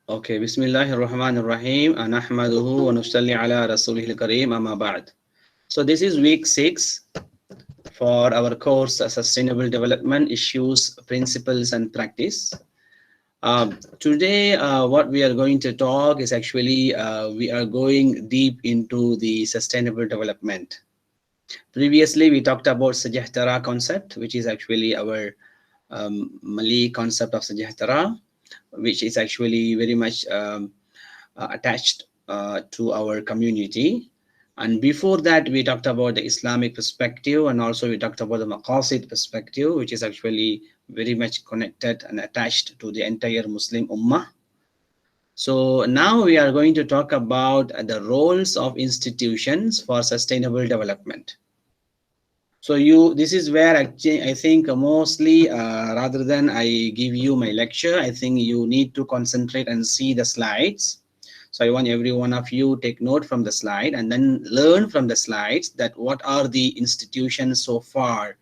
Okay, Bismillahir Rahmanir Rahim. Nahmaduhu wa nusalli ala rasulihil kareem amma ba'd. So this is week 6 for our course Sustainable Development Issues, Principles and Practice. Today, what we are going to talk is actually we are going deep into the sustainable development. Previously, we talked about Sajahtara concept, which is actually our Malay concept of Sajahtara, which is actually very much attached to our community. And before that, we talked about the Islamic perspective, and also we talked about the Maqasid perspective, which is actually very much connected and attached to the entire Muslim Ummah. So now we are going to talk about the roles of institutions for sustainable development. So this is where actually I think mostly rather than I give you my lecture, I think you need to concentrate and see the slides. So I want every one of you take note from the slide and then learn from the slides that what are the institutions so far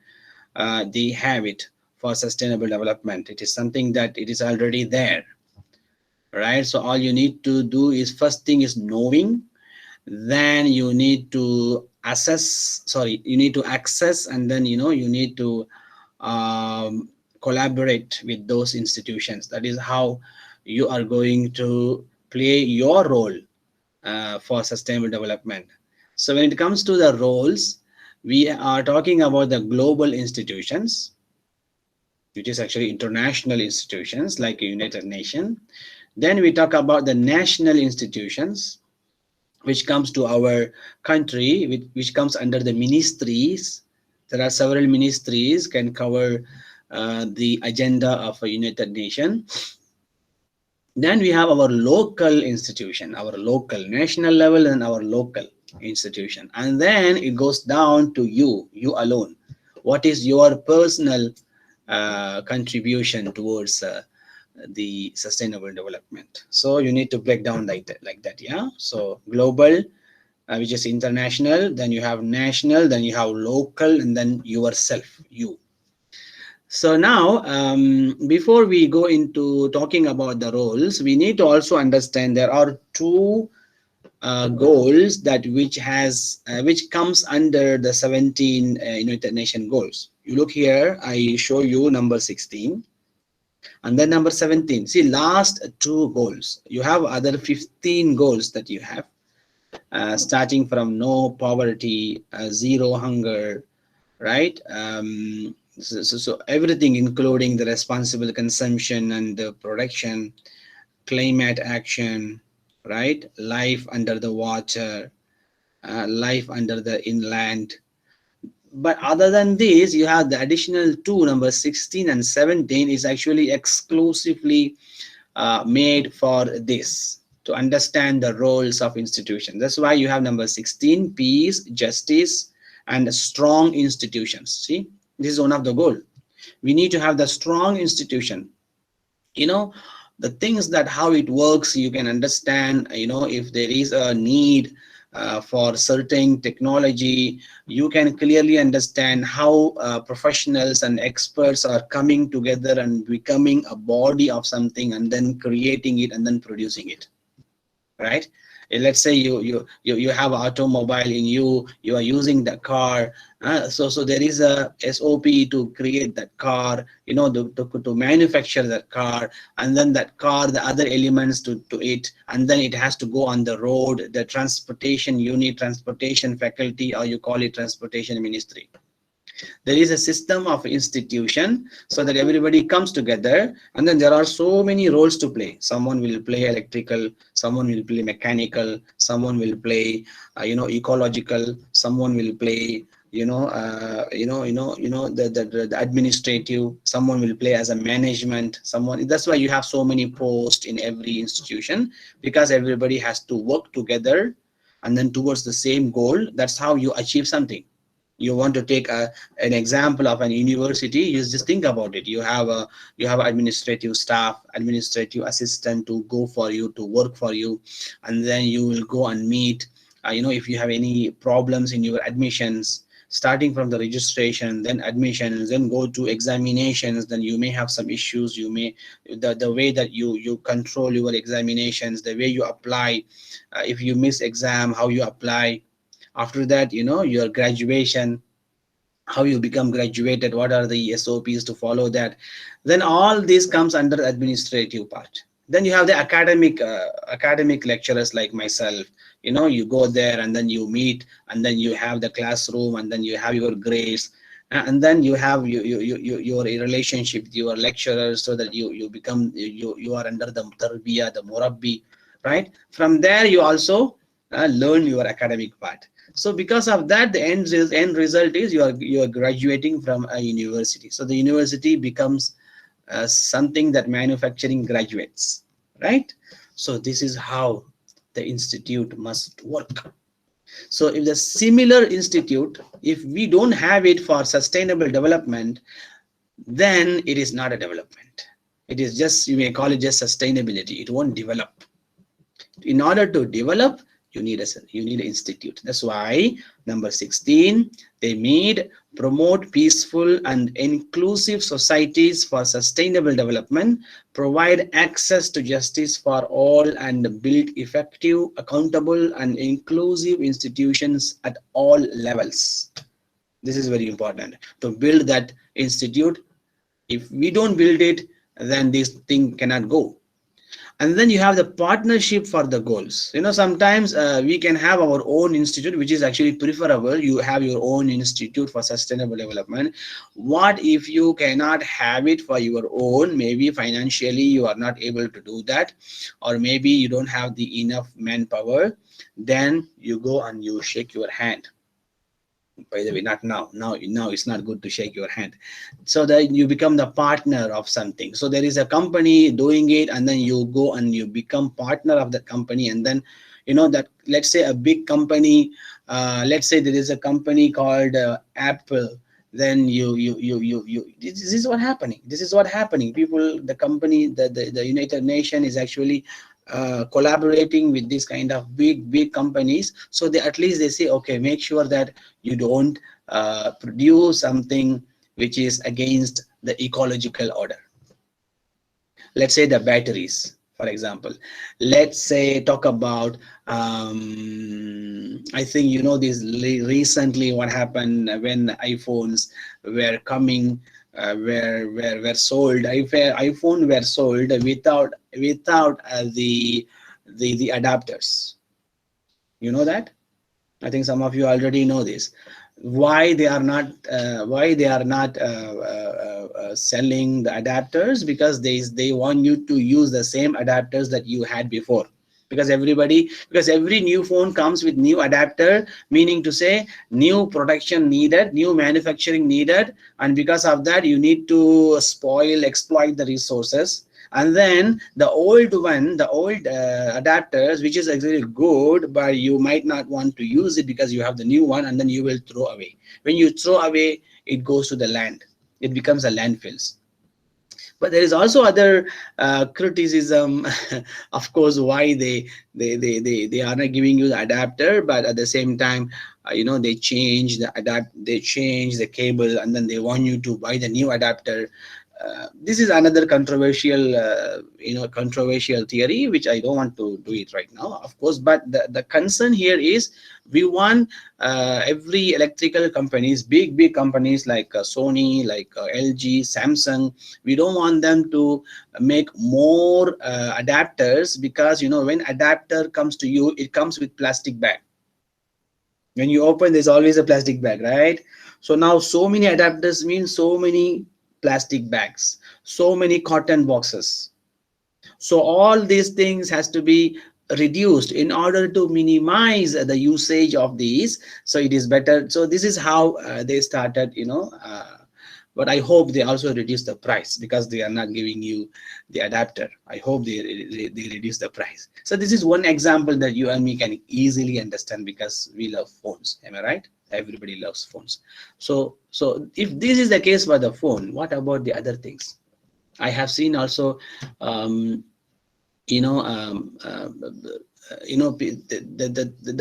they have it for sustainable development. It is something that it is already there, right? So all you need to do is first thing is knowing, then you need to you need to access, and then you need to collaborate with those institutions. That is how you are going to play your role for sustainable development. So when it comes to the roles, we are talking about the global institutions, which is actually international institutions like United Nations. Then we talk about the national institutions, which comes to our country, which comes under the ministries. There are several ministries can cover the agenda of a United Nations. Then we have our local institution, our local national level and our local institution. And then it goes down to you alone. What is your personal contribution towards the sustainable development? So you need to break down like that, yeah. So global, which is international, then you have national, then you have local, and then yourself, you. So now, before we go into talking about the roles, we need to also understand there are two goals that which comes under the 17 United Nations goals. You look here, I show you number 16 and then number 17. See, last two goals. You have other 15 goals that you have, starting from no poverty, zero hunger, right? So everything, including the responsible consumption and the production, climate action, right? Life under the water, life under the inland. But other than this, you have the additional two, number 16 and 17 is actually exclusively made for this, to understand the roles of institutions. That's why you have number 16, peace, justice, and strong institutions. See, this is one of the goal. We need to have the strong institution. The things that how it works, you can understand. If there is a need for certain technology, you can clearly understand how professionals and experts are coming together and becoming a body of something and then creating it and then producing it, right? Let's say you have automobile in you are using the car, so there is a SOP to create that car, to manufacture that car, and then that car, the other elements to it, and then it has to go on the road, the transportation unit, transportation faculty, or you call it transportation ministry. There is a system of institution so that everybody comes together, and then there are so many roles to play. Someone will play electrical, someone will play mechanical, someone will play ecological, someone will play the administrative, someone will play as a management, someone. That's why you have so many posts in every institution, because everybody has to work together and then towards the same goal. That's how you achieve something. You want to take an example of an university, you just think about it. You have administrative staff, administrative assistant to go for you, to work for you, and then you will go and meet if you have any problems in your admissions. starting from the registration, then admissions, then go to examinations. Then you may have some issues. You may the way that you control your examinations, the way you apply, if you miss exam, how you apply. After that, your graduation, how you become graduated, what are the SOPs to follow that. Then all this comes under administrative part. Then you have the academic lecturers like myself. You go there and then you meet, and then you have the classroom, and then you have your grades, and then you have your relationship with your lecturers, so that you become, you are under the tarbiyah, the murabbi, right? From there you also learn your academic part. So because of that, the end result is you are graduating from a university. So the university becomes something that manufacturing graduates, right? So this is how the institute must work. So if the similar institute, if we don't have it for sustainable development, then it is not a development. It is just, you may call it just sustainability. It won't develop. In order to develop, you need an institute. That's why number 16, they made promote peaceful and inclusive societies for sustainable development, provide access to justice for all, and build effective, accountable, and inclusive institutions at all levels. This is very important to build that institute. If we don't build it, then this thing cannot go. And then you have the partnership for the goals. Sometimes we can have our own institute, which is actually preferable. You have your own institute for sustainable development. What if you cannot have it for your own? Maybe financially you are not able to do that, or maybe you don't have the enough manpower. Then you go and you shake your hand. By the way, not now. Now it's not good to shake your hand. So that you become the partner of something. So there is a company doing it, and then you go and you become partner of that company. And then that, let's say a big company, let's say there is a company called Apple. Then this is what happening. People, the company, the United Nations is actually collaborating with this kind of big companies. So they, at least they say, okay, make sure that you don't produce something which is against the ecological order. Let's say the batteries, for example. Let's say talk about I think this recently what happened when iPhones were coming, were sold. iPhone were sold without the adapters. You know that? I think some of you already know this. Why they are not selling the adapters? Because they want you to use the same adapters that you had before. Because every new phone comes with new adapter, meaning to say new production needed, new manufacturing needed, and because of that you need to exploit the resources. And then the old adapters, which is actually good, but you might not want to use it because you have the new one, and then you will throw away. When you throw away, it goes to the land. It becomes a landfills. But there is also other criticism, of course, why they are not giving you the adapter, but at the same time, they change the cable, and then they want you to buy the new adapter. This is another controversial theory, which I don't want to do it right now, of course. But the concern here is we want every electrical companies, big companies like Sony, like LG, Samsung. We don't want them to make more adapters, because when adapter comes to you, it comes with plastic bag. When you open, there's always a plastic bag, right? So now so many adapters means so many plastic bags, so many cotton boxes. So all these things has to be reduced in order to minimize the usage of these. So it is better. So this is how they started, but I hope they also reduce the price, because they are not giving you the adapter. I hope they reduce the price. So this is one example that you and me can easily understand, because we love phones. Am I right? Everybody loves phones. So if this is the case for the phone, what about the other things? I have seen also the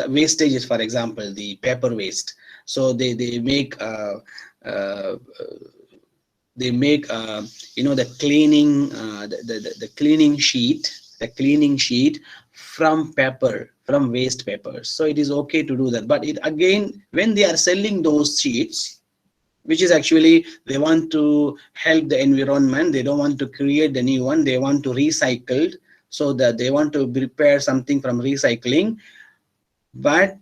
wastages, for example, the paper waste. So they make you know, the cleaning the cleaning sheet from paper, from waste papers. So it is okay to do that, but it again, when they are selling those sheets, which is actually they want to help the environment, they don't want to create the new one, they want to recycle, so that they want to prepare something from recycling, but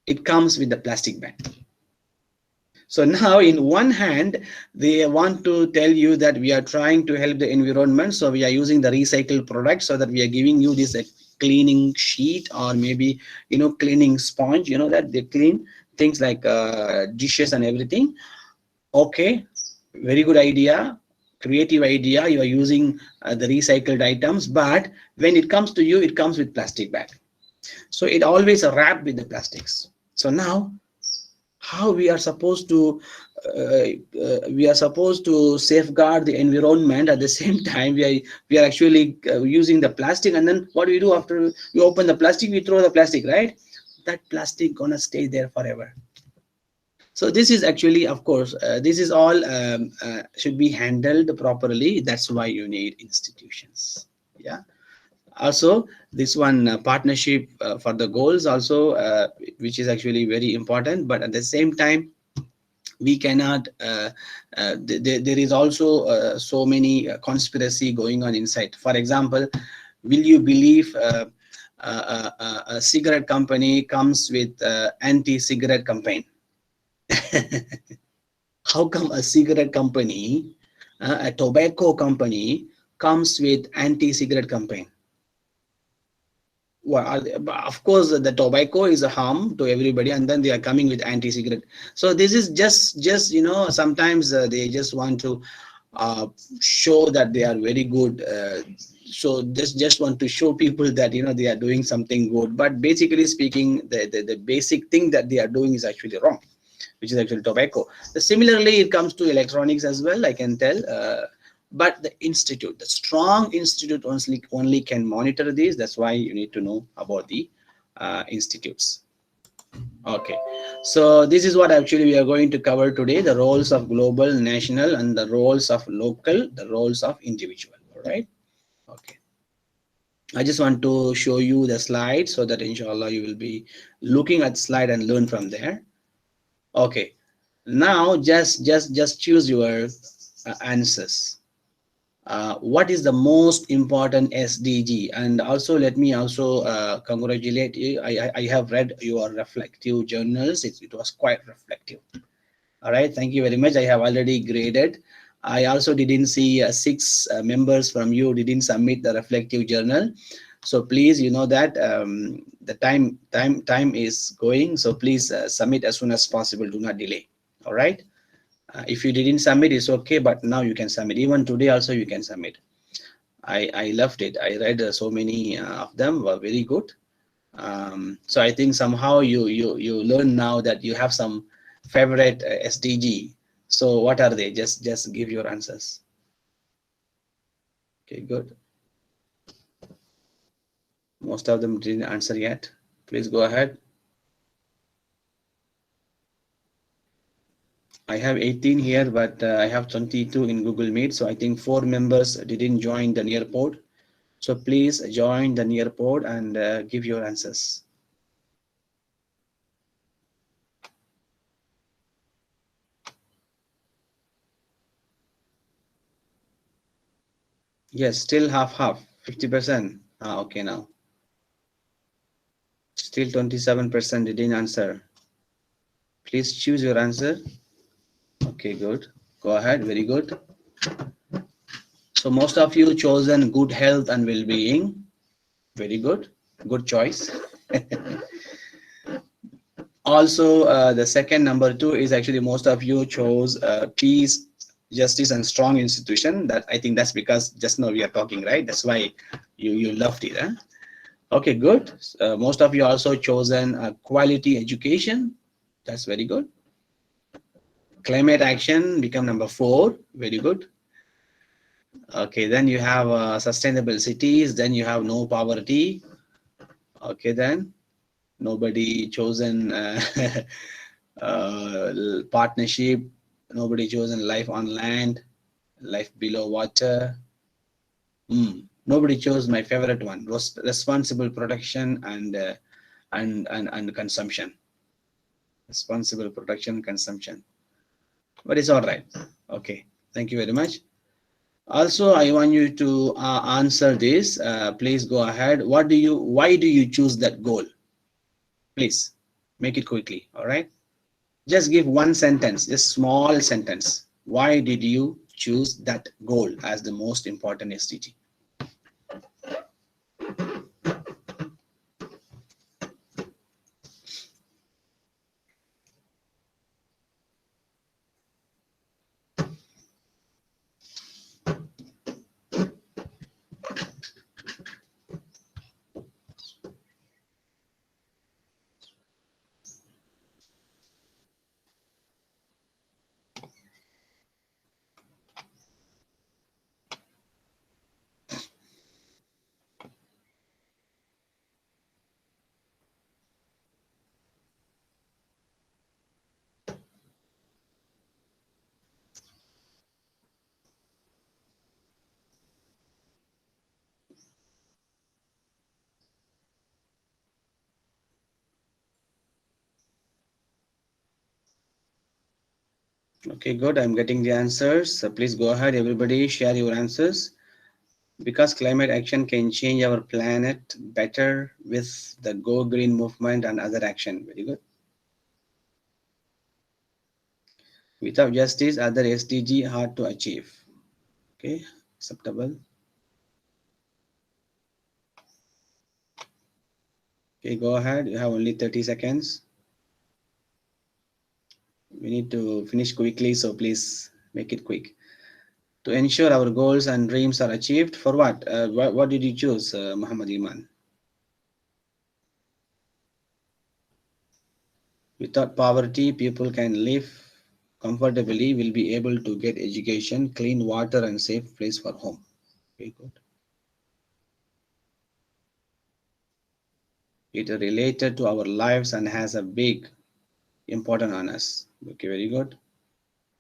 it comes with the plastic bag. So now in one hand, they want to tell you that we are trying to help the environment, so we are using the recycled product, so that we are giving you this cleaning sheet, or maybe, you know, cleaning sponge, you know, that they clean things like dishes and everything. Okay, very good idea, creative idea, you are using the recycled items, but when it comes to you, it comes with plastic bag. So it always wrapped with the plastics. So now how we are supposed to safeguard the environment, at the same time we are actually using the plastic, and then what do we do after we open the plastic? We throw the plastic, right? That plastic gonna stay there forever. So this is actually, of course, this is all should be handled properly. That's why you need institutions. Yeah. Also this one, partnership for the goals also, which is actually very important, but at the same time we cannot there is also so many conspiracy going on inside. For example, will you believe a cigarette company comes with anti-cigarette campaign? How come a cigarette company, a tobacco company, comes with anti-cigarette campaign? Well, of course the tobacco is a harm to everybody, and then they are coming with anti-cigarette. So this is just you know, sometimes they just want to show that they are very good, so just want to show people that, you know, they are doing something good, but basically speaking, the basic thing that they are doing is actually wrong, which is actually tobacco. Similarly, it comes to electronics as well, I can tell. But the institute, the strong institute only can monitor these. That's why you need to know about the institutes. Okay, so this is what actually we are going to cover today: the roles of global, national, and the roles of local, the roles of individual. All right. Okay. I just want to show you the slide so that inshallah you will be looking at the slide and learn from there. Okay. Now just choose your answers. What is the most important SDG? And also let me also congratulate you. I have read your reflective journals. It was quite reflective. All right, thank you very much. I have already graded. I also didn't see 6 members from you didn't submit the reflective journal. So please, you know that the time is going. So please submit as soon as possible. Do not delay. All right. If you didn't submit, it's okay, but now you can submit. Even today also you can submit. I loved it. I read so many of them were very good. So I think somehow you learn now that you have some favorite SDG. So what are they? Just give your answers. Okay, good. Most of them didn't answer yet. Please go ahead. I have 18 here, but I have 22 in Google Meet. So I think 4 members didn't join the near pod. So please join the near pod and give your answers. Yes, still half, 50%. Okay, now. Still 27% didn't answer. Please choose your answer. Okay, good. Go ahead. Very good. So most of you chosen good health and well-being. Very good. Good choice. Also, the second number 2 is actually most of you chose peace, justice, and strong institution. That I think that's because just now we are talking, right? That's why you loved it. Huh? Okay, good. Most of you also chosen quality education. That's very good. Climate action become number 4. Very good. Okay, then you have sustainable cities. Then you have no poverty. Okay, then nobody chosen Partnership, nobody chosen life on land, life below water. Nobody chose my favorite one, responsible production and consumption. Responsible production, consumption. But it's all right. Okay, thank you very much. Also, I want you to answer this. Please go ahead. Why do you choose that goal? Please make it quickly. All right. Just give one sentence, just small sentence. Why did you choose that goal as the most important SDG? Okay, good. I'm getting the answers. So please go ahead. Everybody share your answers. Because climate action can change our planet better with the Go Green movement and other action. Very good. Without justice, other SDG hard to achieve. Okay, acceptable. Okay, go ahead. You have only 30 seconds. We need to finish quickly, so please make it quick. To ensure our goals and dreams are achieved, for what? What did you choose, Muhammad Iman? Without poverty, people can live comfortably, will be able to get education, clean water, and safe place for home. Okay, good. It related to our lives and has a big important on us. Okay, very good.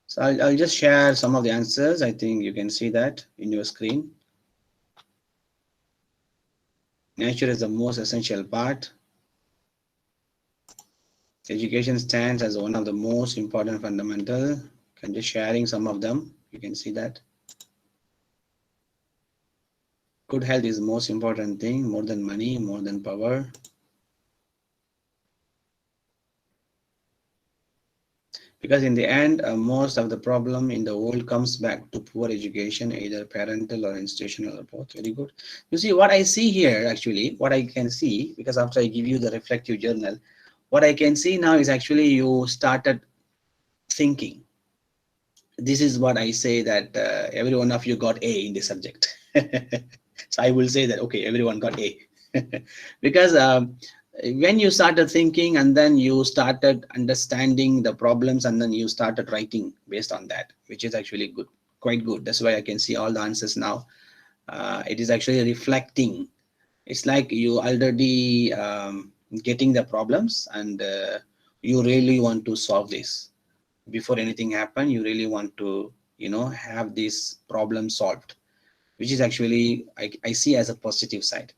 So I'll just share some of the answers. I think you can see that in your screen. Nature is the most essential part. Education stands as one of the most important fundamental. I'm just sharing some of them. You can see that. Good health is the most important thing, more than money, more than power. Because in the end, most of the problem in the world comes back to poor education, either parental or institutional or both. Very good. You see what I see here, actually, what I can see, because after I give you the reflective journal, what I can see now is actually you started thinking. This is what I say that every one of you got A in the subject. So I will say that, okay, everyone got A. Because when you started thinking and then you started understanding the problems and then you started writing based on that, which is actually good, quite good. That's why I can see all the answers now. It is actually reflecting. It's like you already getting the problems and you really want to solve this. Before anything happen, you really want to, have this problem solved, which is actually, I see as a positive side.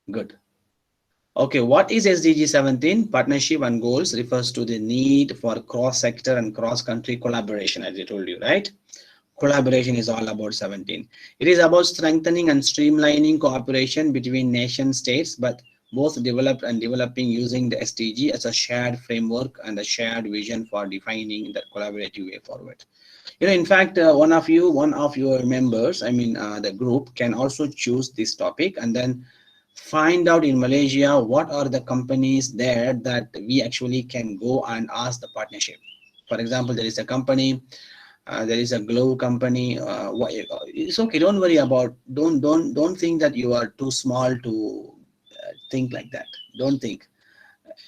Good. Okay, what is SDG 17? Partnership and goals refers to the need for cross-sector and cross-country collaboration, as I told you, right? Collaboration is all about 17. It is about strengthening and streamlining cooperation between nation states, but both developed and developing using the SDG as a shared framework and a shared vision for defining the collaborative way forward. In fact, one of your members, the group, can also choose this topic and then find out in Malaysia what are the companies there that we actually can go and ask the partnership. For example, there is a company, there is a glove company. It's okay. Don't worry about. Don't think that you are too small to think like that. Don't think.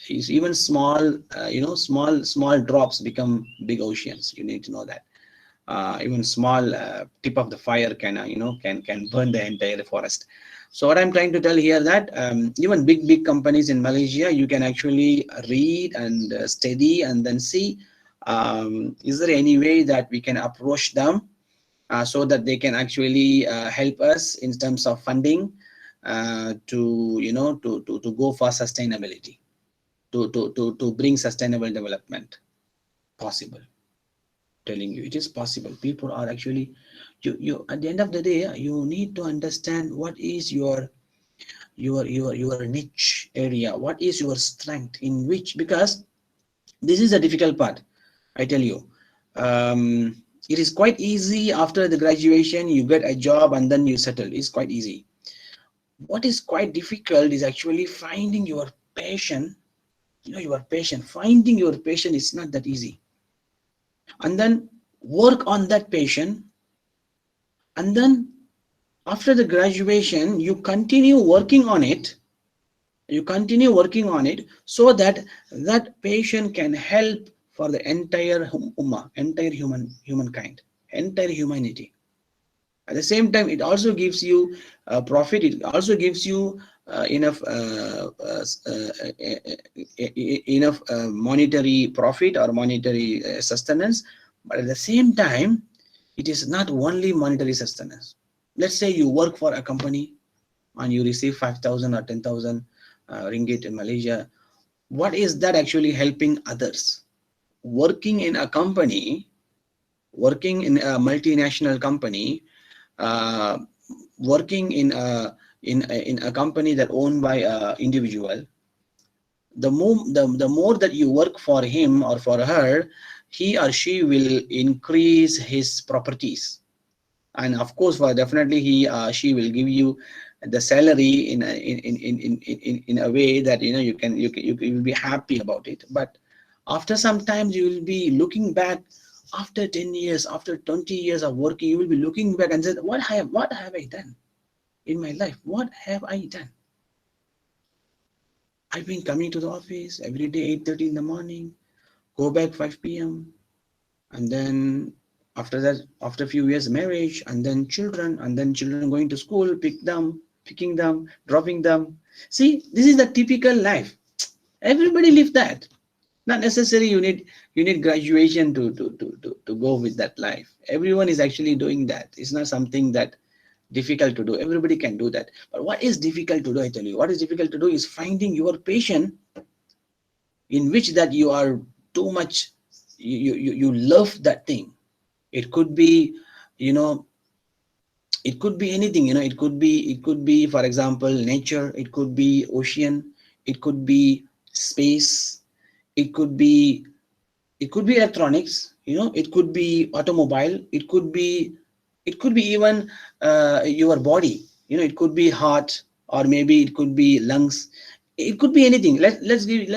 It's even small. Small drops become big oceans. You need to know that. even small tip of the fire can can burn the entire forest. So what I'm trying to tell here that even big companies in Malaysia, you can actually read and study and then see, is there any way that we can approach them so that they can actually help us in terms of funding to to go for sustainability, to bring sustainable development possible. Telling you, it is possible. People are actually, you at the end of the day, you need to understand what is your niche area, what is your strength in which, because this is a difficult part, I tell you. It is quite easy after the graduation, you get a job and then you settle. It's quite easy. What is quite difficult is actually finding your passion. Your passion, finding your passion is not that easy. And then work on that passion, and then after the graduation you continue working on it, so that that patient can help for the entire ummah, entire humankind, entire humanity. At the same time, it also gives you profit. It also gives you enough monetary profit or monetary sustenance. But at the same time, it is not only monetary sustenance. Let's say you work for a company and you receive 5,000 or 10,000 ringgit in Malaysia. What is that actually helping others? Working in a company, working in a multinational company, uh, working in a company that owned by an individual, the more that you work for him or for her, he or she will increase his properties. And of course, for definitely she will give you the salary in a way that you will be happy about it. But after some time you will be looking back, after 10 years, after 20 years of working, you will be looking back and say, what have I done in my life? What have I done? I've been coming to the office every day 8:30 in the morning, go back 5 p.m., and then after that, after a few years, marriage, and then children, going to school, picking them, dropping them. See, this is the typical life. Everybody live that. Not necessary you need graduation to go with that life. Everyone is actually doing that. It's not something that difficult to do. Everybody can do that. But what is difficult to do, I tell you, what is difficult to do is finding your passion, in which that you are too much, you love that thing. It could be, you know it could be anything. It could be, for example, nature. It could be ocean. It could be space. It could be it could be electronics. It could be automobile. It could be even your body. It could be heart, or maybe it could be lungs. It could be anything. Let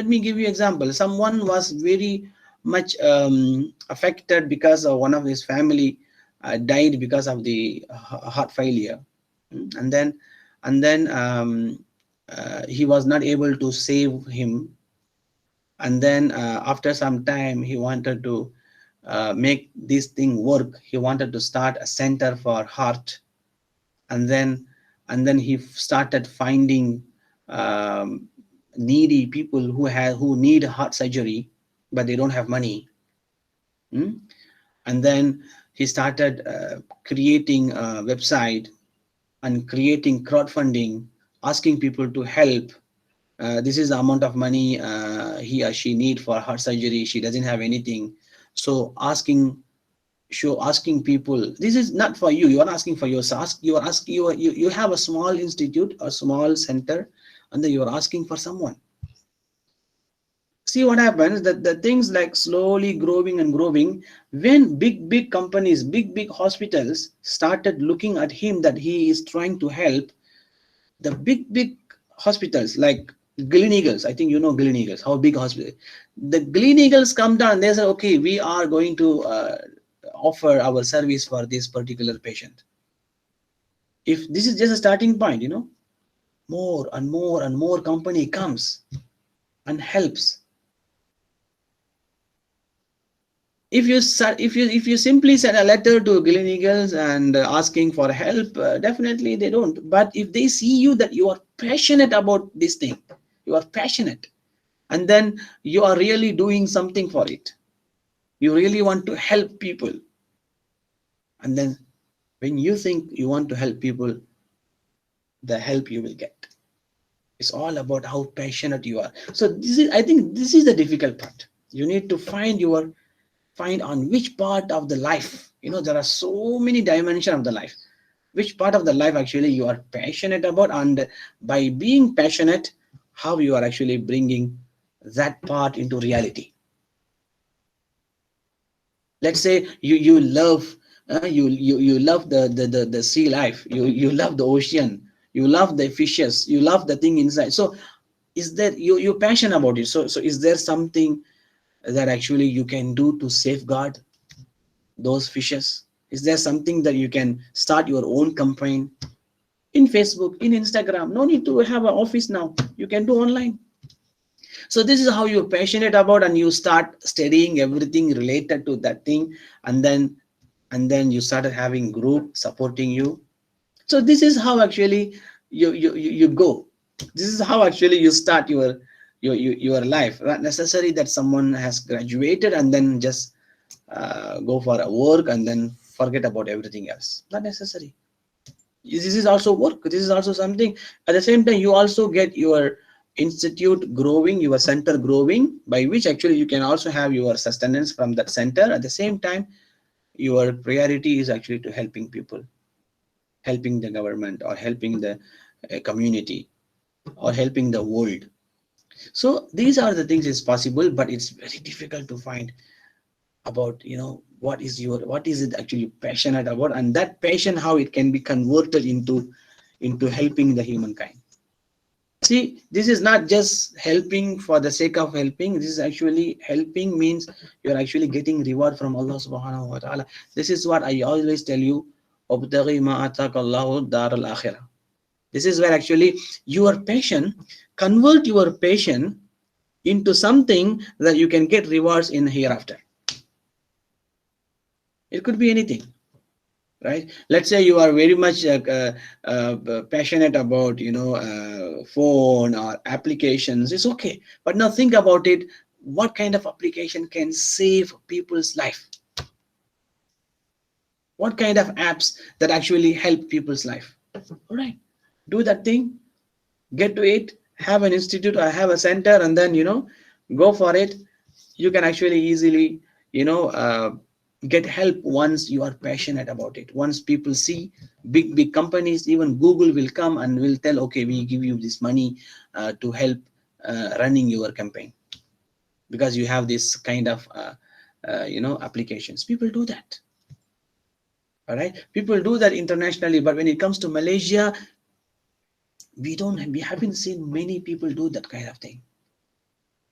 me give you example. Someone was very much affected because of one of his family died because of the heart failure. And then he was not able to save him. And then after some time, he wanted to make this thing work. He wanted to start a center for heart. And then he started finding um, needy people who need heart surgery, but they don't have money. Mm? And then he started creating a website and creating crowdfunding, asking people to help. This is the amount of money he or she need for heart surgery. She doesn't have anything. So asking people, this is not for you. You are asking for yourself. You have a small institute, a small center, and then you are asking for someone. See what happens, that the things like slowly growing and growing. When big companies, big hospitals started looking at him, that he is trying to help, the big hospitals like Gleneagles. I think Gleneagles, how big hospital. The Gleneagles come down and they say, okay, we are going to offer our service for this particular patient. If this is just a starting point, more and more and more company comes and helps. if you simply send a letter to Gleneagles and asking for help, definitely they don't. But if they see you that you are passionate about this thing, you are passionate, and then you are really doing something for it, you really want to help people, and then when you think you want to help people, the help you will get. It's all about how passionate you are. So this is, I think this is the difficult part. You need to find on which part of the life, there are so many dimensions of the life, which part of the life actually you are passionate about, and by being passionate, how you are actually bringing that part into reality. Let's say you love you love the sea life, you love the ocean, you love the fishes, you love the thing inside. So is there, you're passionate about it, so is there something that actually you can do to safeguard those fishes? Is there something that you can start your own campaign in Facebook, in Instagram? No need to have an office now, you can do online. So this is how you're passionate about, and you start studying everything related to that thing, and then you started having group supporting you. So this is how actually you go. This is how actually you start your life. Not necessary that someone has graduated and then just go for a work and then forget about everything else. Not necessary. This is also work, this is also something. At the same time, you also get your institute growing, your center growing, by which actually you can also have your sustenance from that center. At the same time, your priority is actually to helping people, helping the government, or helping the community, or helping the world. So these are the things is possible, but it's very difficult to find about what is it actually passionate about, and that passion, how it can be converted into helping the humankind. See, this is not just helping for the sake of helping. This is actually helping means you're actually getting reward from Allah subhanahu wa ta'ala. This is what I always tell you. "Wabtaghi ma ataka Allahu dar al-akhirah." This is where actually your passion, convert your passion into something that you can get rewards in hereafter. It could be anything, right? Let's say you are very much passionate about phone or applications. It's okay, but now think about it. What kind of application can save people's life? What kind of apps that actually help people's life? All right, do that thing, get to it, have an institute or have a center, and then go for it. You can actually easily get help once you are passionate about it. Once people see, big companies, even Google will come and will tell, okay, we give you this money to help running your campaign, because you have this kind of applications. People do that. All right, people do that internationally, but when it comes to Malaysia, we haven't seen many people do that kind of thing.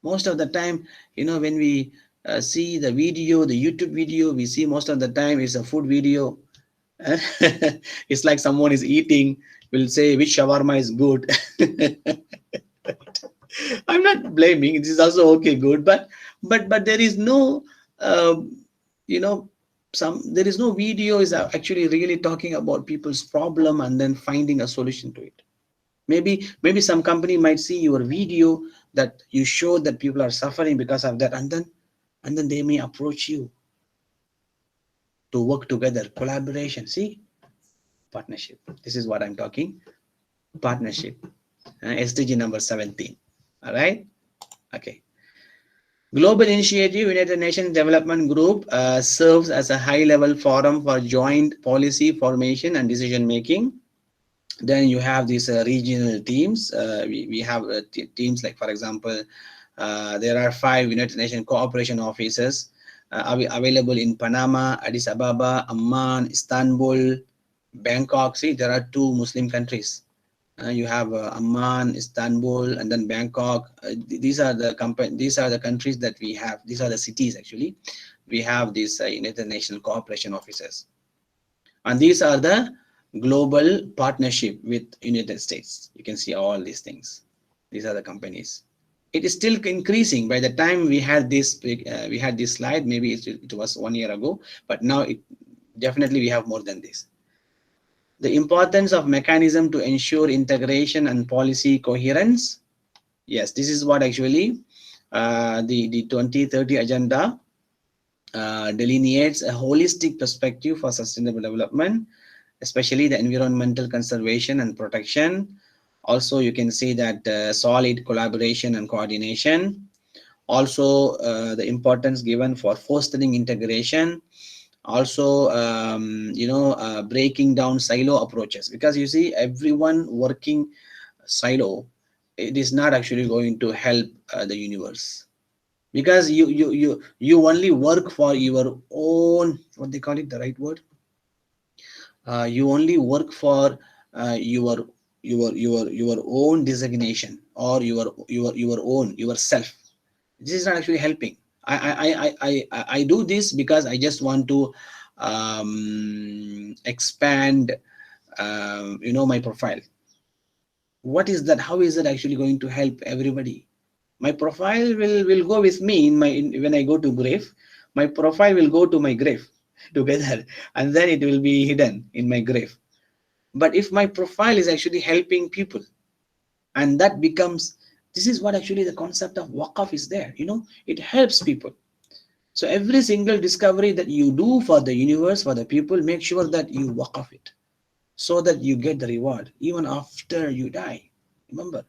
Most of the time, when we see the video, the YouTube video, we see most of the time is a food video. It's like someone is eating, will say which shawarma is good. I'm not blaming, this is also okay, good, but there is no uh, you know there is no video is actually really talking about people's problem and then finding a solution to it. Maybe some company might see your video that you show that people are suffering because of that, and then they may approach you to work together, collaboration. See, partnership. This is what I'm talking. Partnership. SDG number 17. All right. Okay. Global Initiative, United Nations Development Group serves as a high-level forum for joint policy formation and decision making. Then you have these regional teams. We have teams like, for example, there are 5 United Nations cooperation offices available in Panama, Addis Ababa, Amman, Istanbul, Bangkok. See, there are 2 Muslim countries. You have Amman, Istanbul, and then Bangkok. These are the countries that we have. These are the cities actually. We have these United Nations cooperation offices, and these are the global partnership with United States. You can see all these things. These are the companies. it is still increasing. By the time we had this slide, maybe it was 1 year ago, but now it definitely we have more than this. The importance of mechanism to ensure integration and policy coherence. Yes, this is what actually the 2030 agenda delineates a holistic perspective for sustainable development, especially the environmental conservation and protection. Also, you can see that solid collaboration and coordination. Also, the importance given for fostering integration. Also, breaking down silo approaches, because you see, everyone working silo, it is not actually going to help the universe, because you only work for your own, what they call it, the right word, you only work for your own designation, or your own yourself. This is not actually helping. I do this because I just want to expand my profile. What is that? How is it actually going to help everybody? My profile will go with me when I go to grave. My profile will go to my grave together, and then it will be hidden in my grave. But if my profile is actually helping people, and that becomes, this is what actually the concept of waqaf is there. It helps people. So every single discovery that you do for the universe, for the people, make sure that you waqaf it, so that you get the reward even after you die. Remember,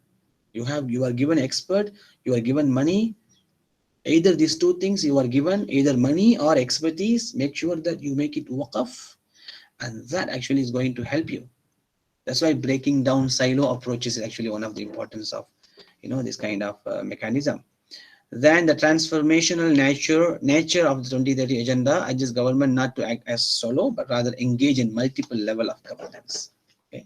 you are given expert, you are given money. Either these two things, you are given either money or expertise. Make sure that you make it waqaf, and that actually is going to help you. That's why breaking down silo approaches is actually one of the importance of this kind of mechanism. Then the transformational nature of the 2030 agenda urges government not to act as solo, but rather engage in multiple level of governance. Okay.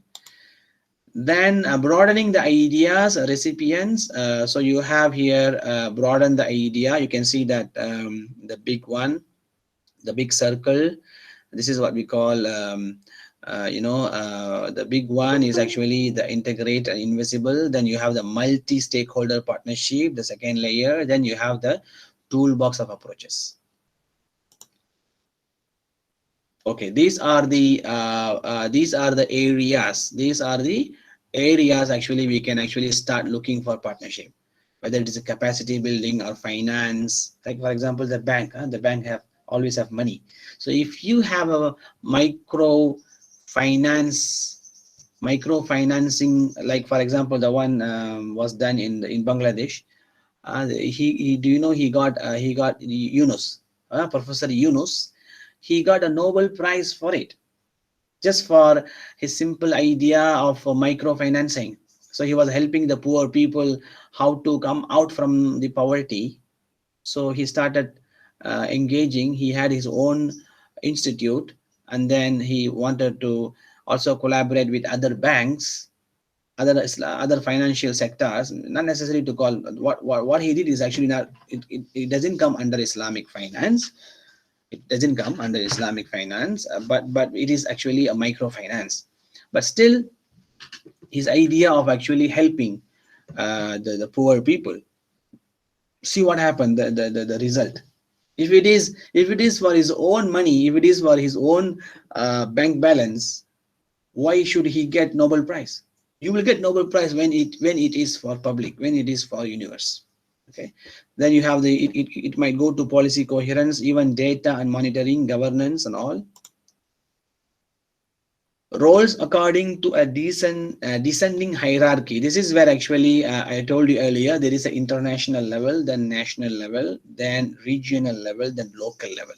Then broadening the ideas, recipients. So you have here broaden the idea. You can see that the big one, the big circle. This is what we call the big one is actually the integrate and invisible. Then you have the multi-stakeholder partnership, the second layer. Then you have the toolbox of approaches. Okay, these are the areas. These are the areas actually we can actually start looking for partnership, whether it is a capacity building or finance. Like for example, the bank. The bank always have money. So if you have a microfinancing, like for example, the one was done in Bangladesh. He got Yunus, Professor Yunus. He got a Nobel Prize for it, just for his simple idea of microfinancing. So he was helping the poor people how to come out from the poverty. So he started engaging. He had his own institute, and then he wanted to also collaborate with other banks, other financial sectors. Not necessary to call, what he did is actually not, it doesn't come under Islamic finance. It doesn't come under Islamic finance, but it is actually a microfinance. But still, his idea of actually helping the poor people. See what happened, the result. If it is for his own money, if it is for his own bank balance, why should he get Nobel Prize? You will get Nobel Prize when it is for public, when it is for universe. Okay. Then you have it might go to policy coherence, even data and monitoring, governance and all. Roles according to a descending hierarchy. This is where actually I told you earlier, there is an international level, then national level, then regional level, then local level.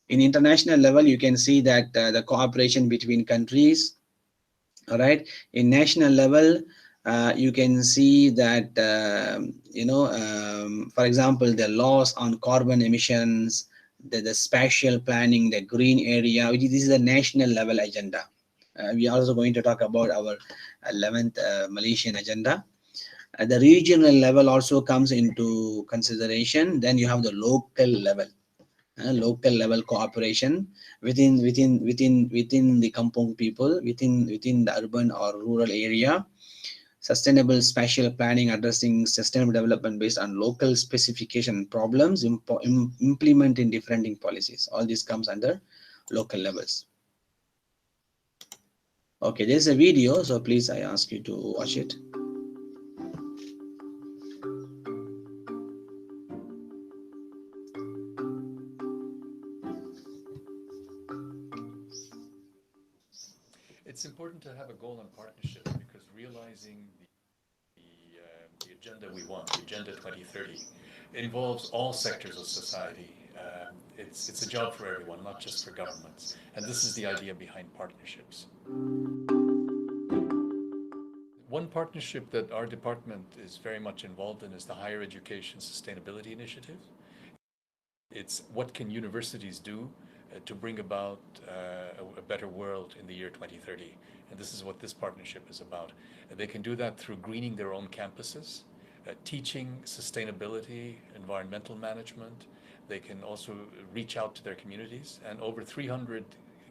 In international level, you can see that the cooperation between countries. All right. In national level, you can see that for example, the laws on carbon emissions, the spatial planning, the green area, this is a national level agenda. We are also going to talk about our 11th Malaysian agenda. The regional level also comes into consideration. Then you have the local level. Local level cooperation within the kampung people, within the urban or rural area. sustainable spatial planning, addressing sustainable development based on local specification and problems, implementing different policies. All this comes under local levels. Okay, there's a video, so please I ask you to watch it. It's important to have a goal and partnership, because realizing the agenda we want, the Agenda 2030, it involves all sectors of society. It's a job for everyone, not just for governments. And this is the idea behind partnerships. One partnership that our department is very much involved in is the Higher Education Sustainability Initiative. It's what can universities do to bring about a better world in the year 2030. And this is what this partnership is about. They can do that through greening their own campuses, teaching sustainability, environmental management. They can also reach out to their communities, and over 300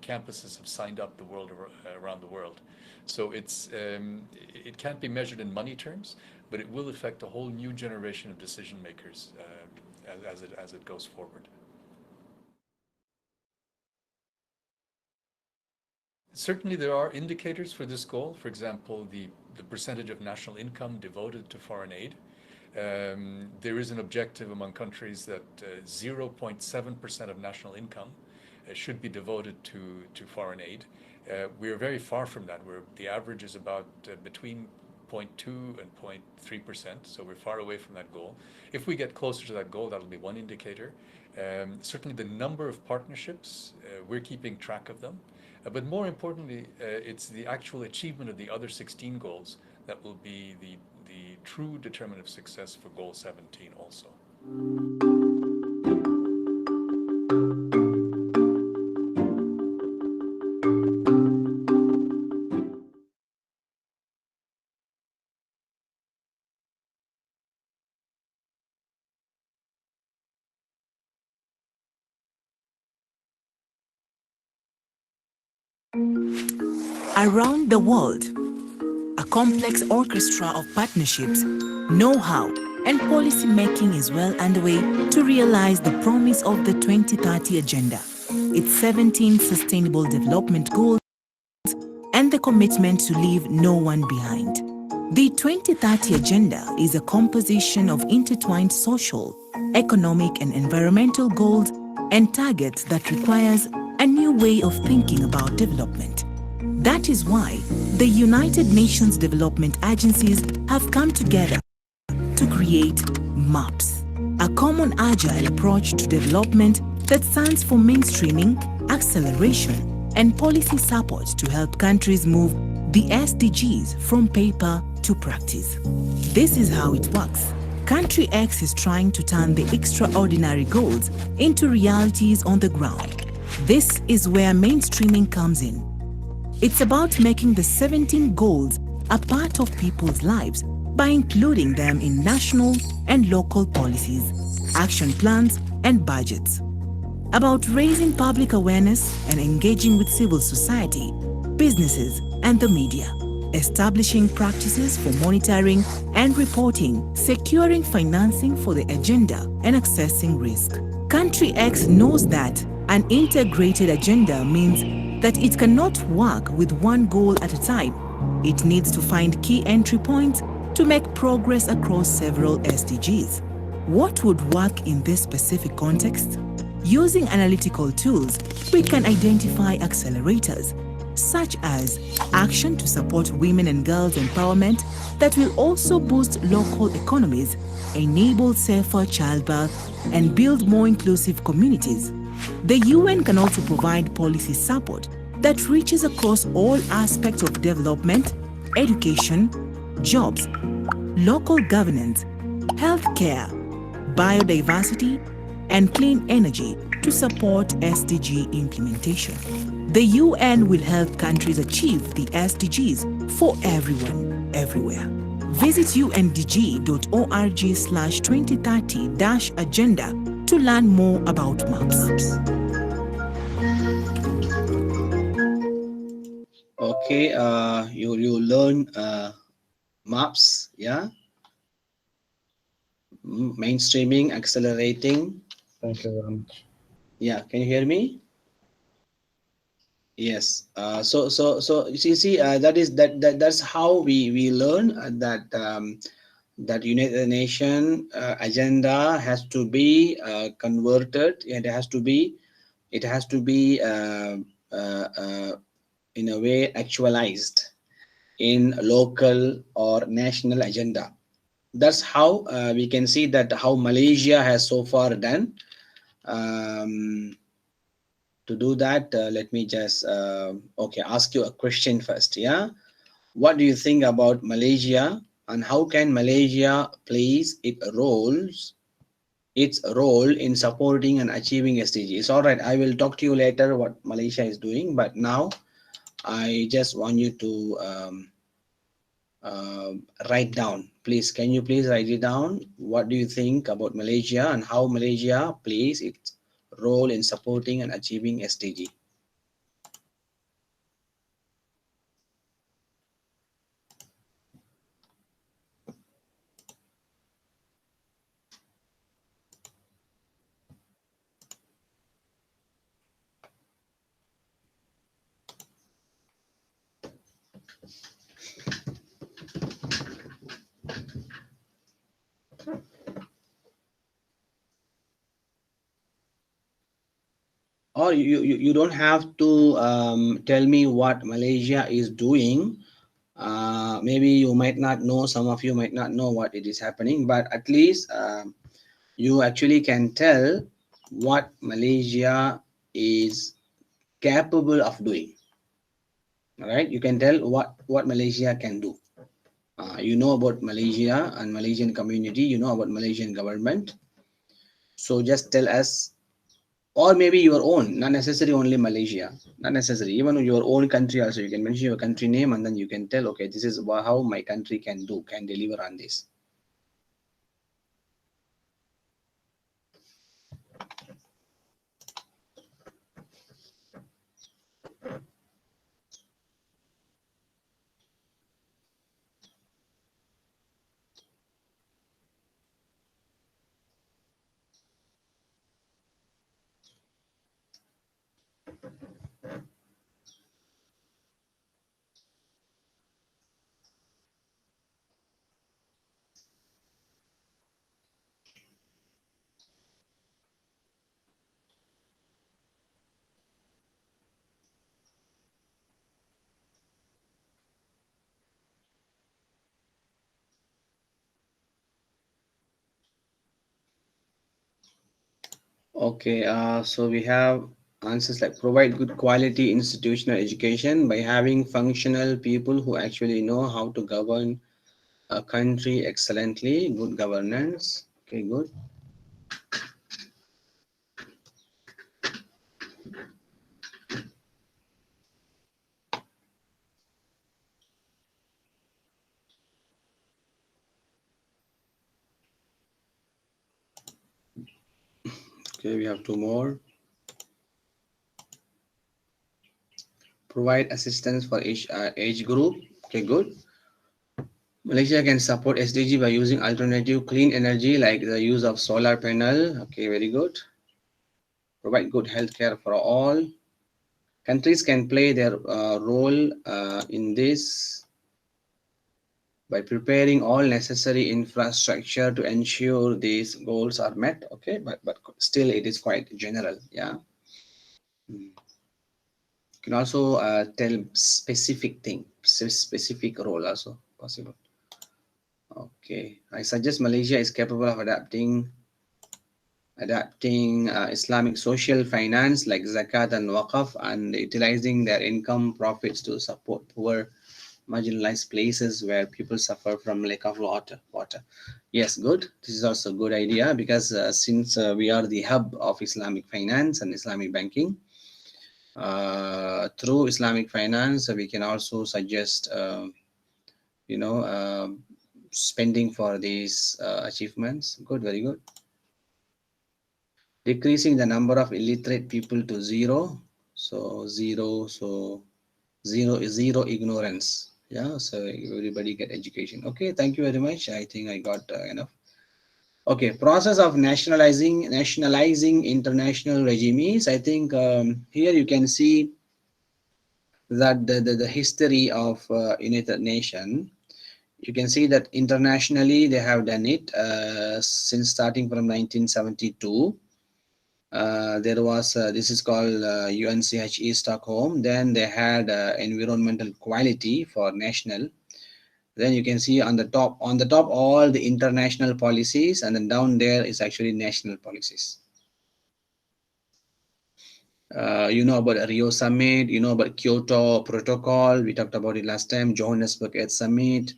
campuses have signed up around the world. So it can't be measured in money terms, but it will affect a whole new generation of decision makers as it goes forward. Certainly there are indicators for this goal. For example, the percentage of national income devoted to foreign aid. There is an objective among countries that 0.7% of national income should be devoted to foreign aid. We're very far from that. The average is about between 0.2 and 0.3%, so we're far away from that goal. If we get closer to that goal, that'll be one indicator. Certainly the number of partnerships, we're keeping track of them. But more importantly, it's the actual achievement of the other 16 goals that will be the true determinant of success for Goal 17 also. Around the world, a complex orchestra of partnerships, know-how, and policy making is well underway to realize the promise of the 2030 Agenda, its 17 Sustainable Development Goals, and the commitment to leave no one behind. The 2030 Agenda is a composition of intertwined social, economic, and environmental goals and targets that requires a new way of thinking about development. That is why the United Nations development agencies have come together to create MAPS, a common agile approach to development that stands for mainstreaming, acceleration, and policy support to help countries move the SDGs from paper to practice. This is how it works. Country X is trying to turn the extraordinary goals into realities on the ground. This is where mainstreaming comes in. It's about making the 17 goals a part of people's lives by including them in national and local policies, action plans, and budgets. About raising public awareness and engaging with civil society, businesses, and the media, establishing practices for monitoring and reporting, securing financing for the agenda, and accessing risk. Country X knows that an integrated agenda means that it cannot work with one goal at a time. It needs to find key entry points to make progress across several SDGs. What would work in this specific context? Using analytical tools, we can identify accelerators, such as action to support women and girls' empowerment that will also boost local economies, enable safer childbirth, and build more inclusive communities. The UN can also provide policy support that reaches across all aspects of development, education, jobs, local governance, healthcare, biodiversity, and clean energy to support SDG implementation. The UN will help countries achieve the SDGs for everyone, everywhere. Visit undg.org/2030-agenda to learn more about MAPS. Okay, you learn maps, yeah. Mainstreaming, accelerating. Thank you very much. Yeah, can you hear me? Yes. So you see, that's how we learn that that United Nation agenda has to be converted. It has to be uh, uh, in a way actualized in local or national agenda. That's how we can see that how Malaysia has so far done. Um, to do that, let me just okay, ask you a question first. Yeah, what do you think about Malaysia, and how can Malaysia plays its role in supporting and achieving SDGs? All right, I will talk to you later what Malaysia is doing, but now I just want you to uh, write down. Please, can you please write it down? What do you think about Malaysia and how Malaysia plays its role in supporting and achieving SDG? Or you don't have to tell me what Malaysia is doing. Maybe you might not know, some of you might not know what it is happening, but at least you actually can tell what Malaysia is capable of doing. All right, you can tell what Malaysia can do. You know about Malaysia and Malaysian community, you know about Malaysian government. So just tell us, or maybe your own, not necessarily only Malaysia, not necessary, even your own country also. You can mention your country name and then you can tell, okay, this is how my country can do, can deliver on this. Okay, so we have answers like provide good quality institutional education by having functional people who actually know how to govern a country excellently, good governance. Okay, good. Okay, we have two more. Provide assistance for each age group. Okay, good. Malaysia can support SDG by using alternative clean energy like the use of solar panel. Okay, very good. Provide good healthcare for all. Countries can play their role in this by preparing all necessary infrastructure to ensure these goals are met. Okay, but still it is quite general. Yeah. You can also tell specific thing, specific role also possible. Okay, I suggest Malaysia is capable of adapting Islamic social finance like zakat and waqf and utilizing their income profits to support poor marginalized places where people suffer from lack of water. Yes, good. This is also a good idea because since we are the hub of Islamic finance and Islamic banking, through Islamic finance we can also suggest you know spending for these achievements. Good, very good. Decreasing the number of illiterate people to zero. So zero is zero ignorance. Yeah, so everybody get education. Okay, thank you very much. I think I got enough. Okay, process of nationalizing international regimes. I think here you can see that the history of United Nation. You can see that internationally they have done it since starting from 1972. There was this is called UNCHE Stockholm. Then they had environmental quality for national. Then you can see on the top all the international policies, and then down there is actually national policies. You know about Rio Summit, you know about Kyoto Protocol. We talked about it last time. Johannesburg Earth Summit.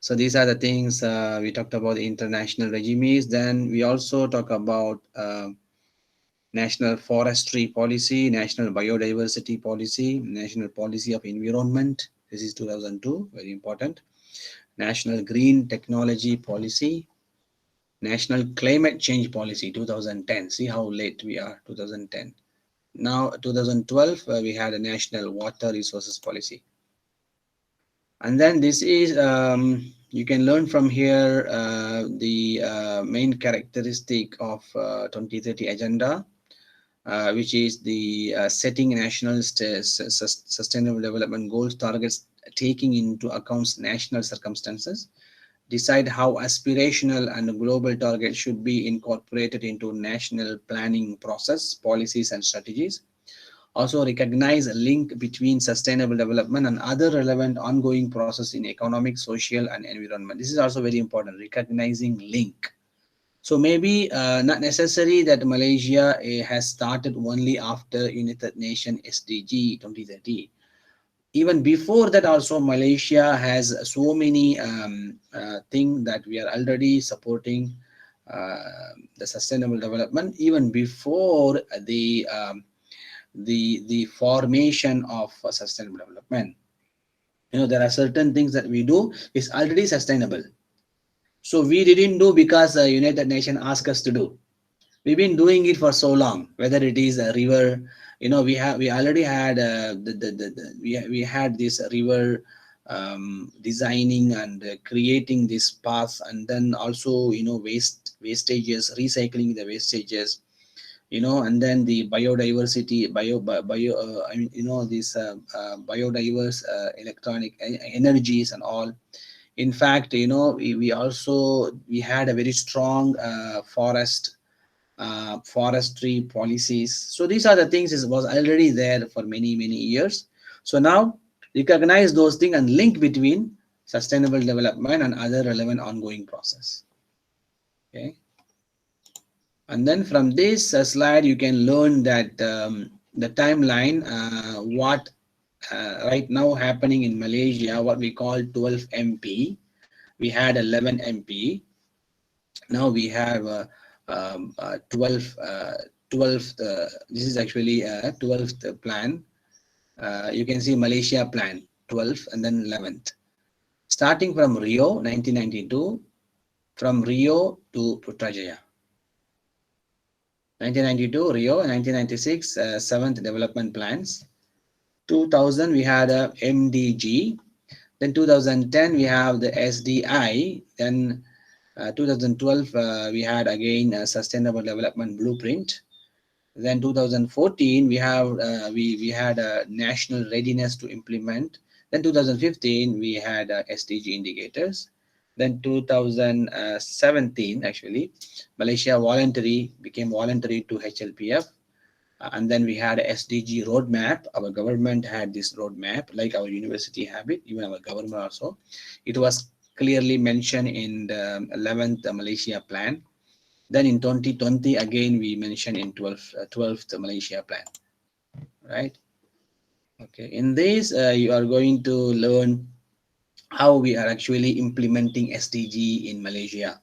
So these are the things we talked about the international regimes. Then we also talk about national forestry policy, national biodiversity policy, national policy of environment. This is 2002, very important. National green technology policy, national climate change policy, 2010. See how late we are, 2010. Now 2012, we had a national water resources policy. And then this is you can learn from here the main characteristic of 2030 agenda, which is the setting national sustainable development goals targets, taking into account national circumstances, decide how aspirational and global targets should be incorporated into national planning process, policies and strategies. Also recognize a link between sustainable development and other relevant ongoing process in economic, social and environment. This is also very important, recognizing link. So maybe not necessary that Malaysia has started only after United Nations SDG 2030. Even before that also Malaysia has so many things that we are already supporting the sustainable development even before the formation of sustainable development. You know, there are certain things that we do is already sustainable. So we didn't do because United Nations asked us to do. We've been doing it for so long. Whether it is a river, you know, we already had we had this river designing and creating this path, and then also wastages, recycling the wastages, and then the biodiversity, I mean, these biodiverse electronic energies and all. In fact, we had a very strong forestry policies. So these are the things that was already there for many years. So now recognize those things and link between sustainable development and other relevant ongoing process. Okay. And then from this slide, you can learn that the timeline, what right now happening in Malaysia, what we call 12 MP. We had 11 MP. Now we have 12. 12th. This is actually a 12th plan. You can see Malaysia plan 12th and then 11th. Starting from Rio 1992, from Rio to Putrajaya. 1992 Rio, 1996 7th development plans. 2000 we had a MDG. Then 2010 we have the SDI. Then 2012 we had again a sustainable development blueprint. Then 2014 we have we had a national readiness to implement. Then 2015 we had SDG indicators. Then 2017 actually Malaysia became voluntary to HLPF. And then we had a SDG roadmap. Our government had this roadmap, like our university have it, even our government also. It was clearly mentioned in the 11th Malaysia plan. Then in 2020 again we mentioned in 12th Malaysia plan, right? Okay, in this you are going to learn how we are actually implementing SDG in Malaysia.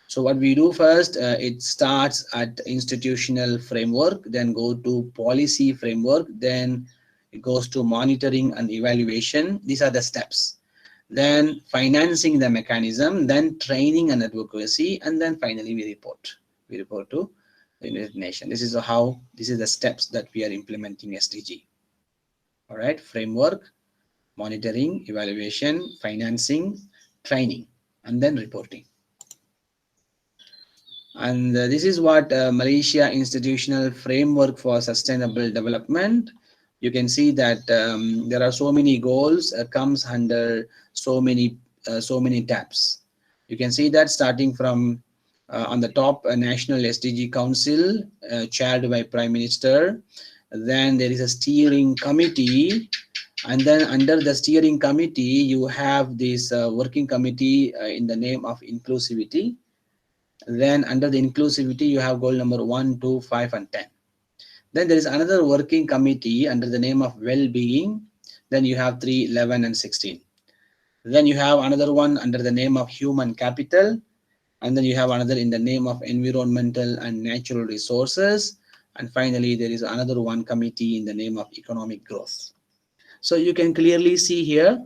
So what we do first, it starts at institutional framework, then go to policy framework, then it goes to monitoring and evaluation. These are the steps. Then financing the mechanism, then training and advocacy, and then finally we report. We report to the United Nations. This is the steps that we are implementing SDG. All right, framework, monitoring, evaluation, financing, training, and then reporting. And this is what Malaysia Institutional Framework for Sustainable Development. You can see that there are so many goals comes under so many tabs. You can see that starting from on the top, National SDG Council chaired by Prime Minister. Then there is a steering committee, and then under the steering committee you have this working committee in the name of inclusivity. Then under the inclusivity, you have goal number 1, 2, 5, and 10. Then there is another working committee under the name of well-being. Then you have 3, 11, and 16. Then you have another one under the name of human capital. And then you have another in the name of environmental and natural resources. And finally, there is another one committee in the name of economic growth. So you can clearly see here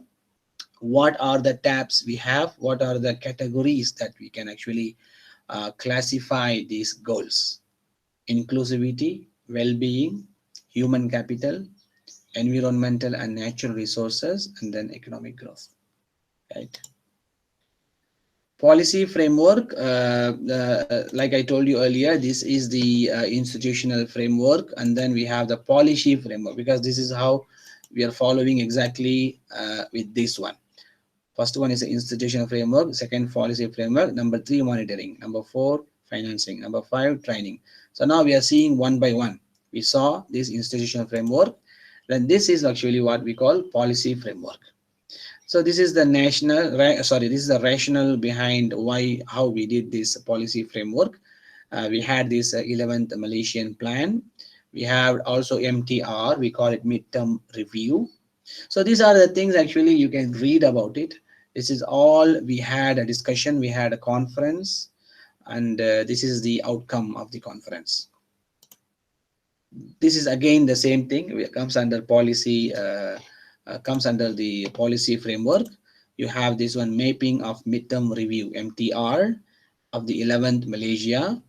what are the tabs we have, what are the categories that we can actually classify these goals: inclusivity, well-being, human capital, environmental and natural resources, and then economic growth. Right. Policy framework, like I told you earlier, this is the institutional framework, and then we have the policy framework, because this is how we are following exactly with this one. First one is the institutional framework, second policy framework, number 3 monitoring, number 4 financing, number 5 training. So now we are seeing one by one. We saw this institutional framework, then this is actually what we call policy framework. So this is the this is the rationale behind how we did this policy framework. We had this 11th Malaysian plan. We have also MTR, we call it midterm review. So these are the things actually you can read about it. This is all, we had a discussion, we had a conference, and this is the outcome of the conference. This is again the same thing. It comes under policy, comes under the policy framework. You have this one, mapping of midterm review, MTR, of the 11th Malaysia.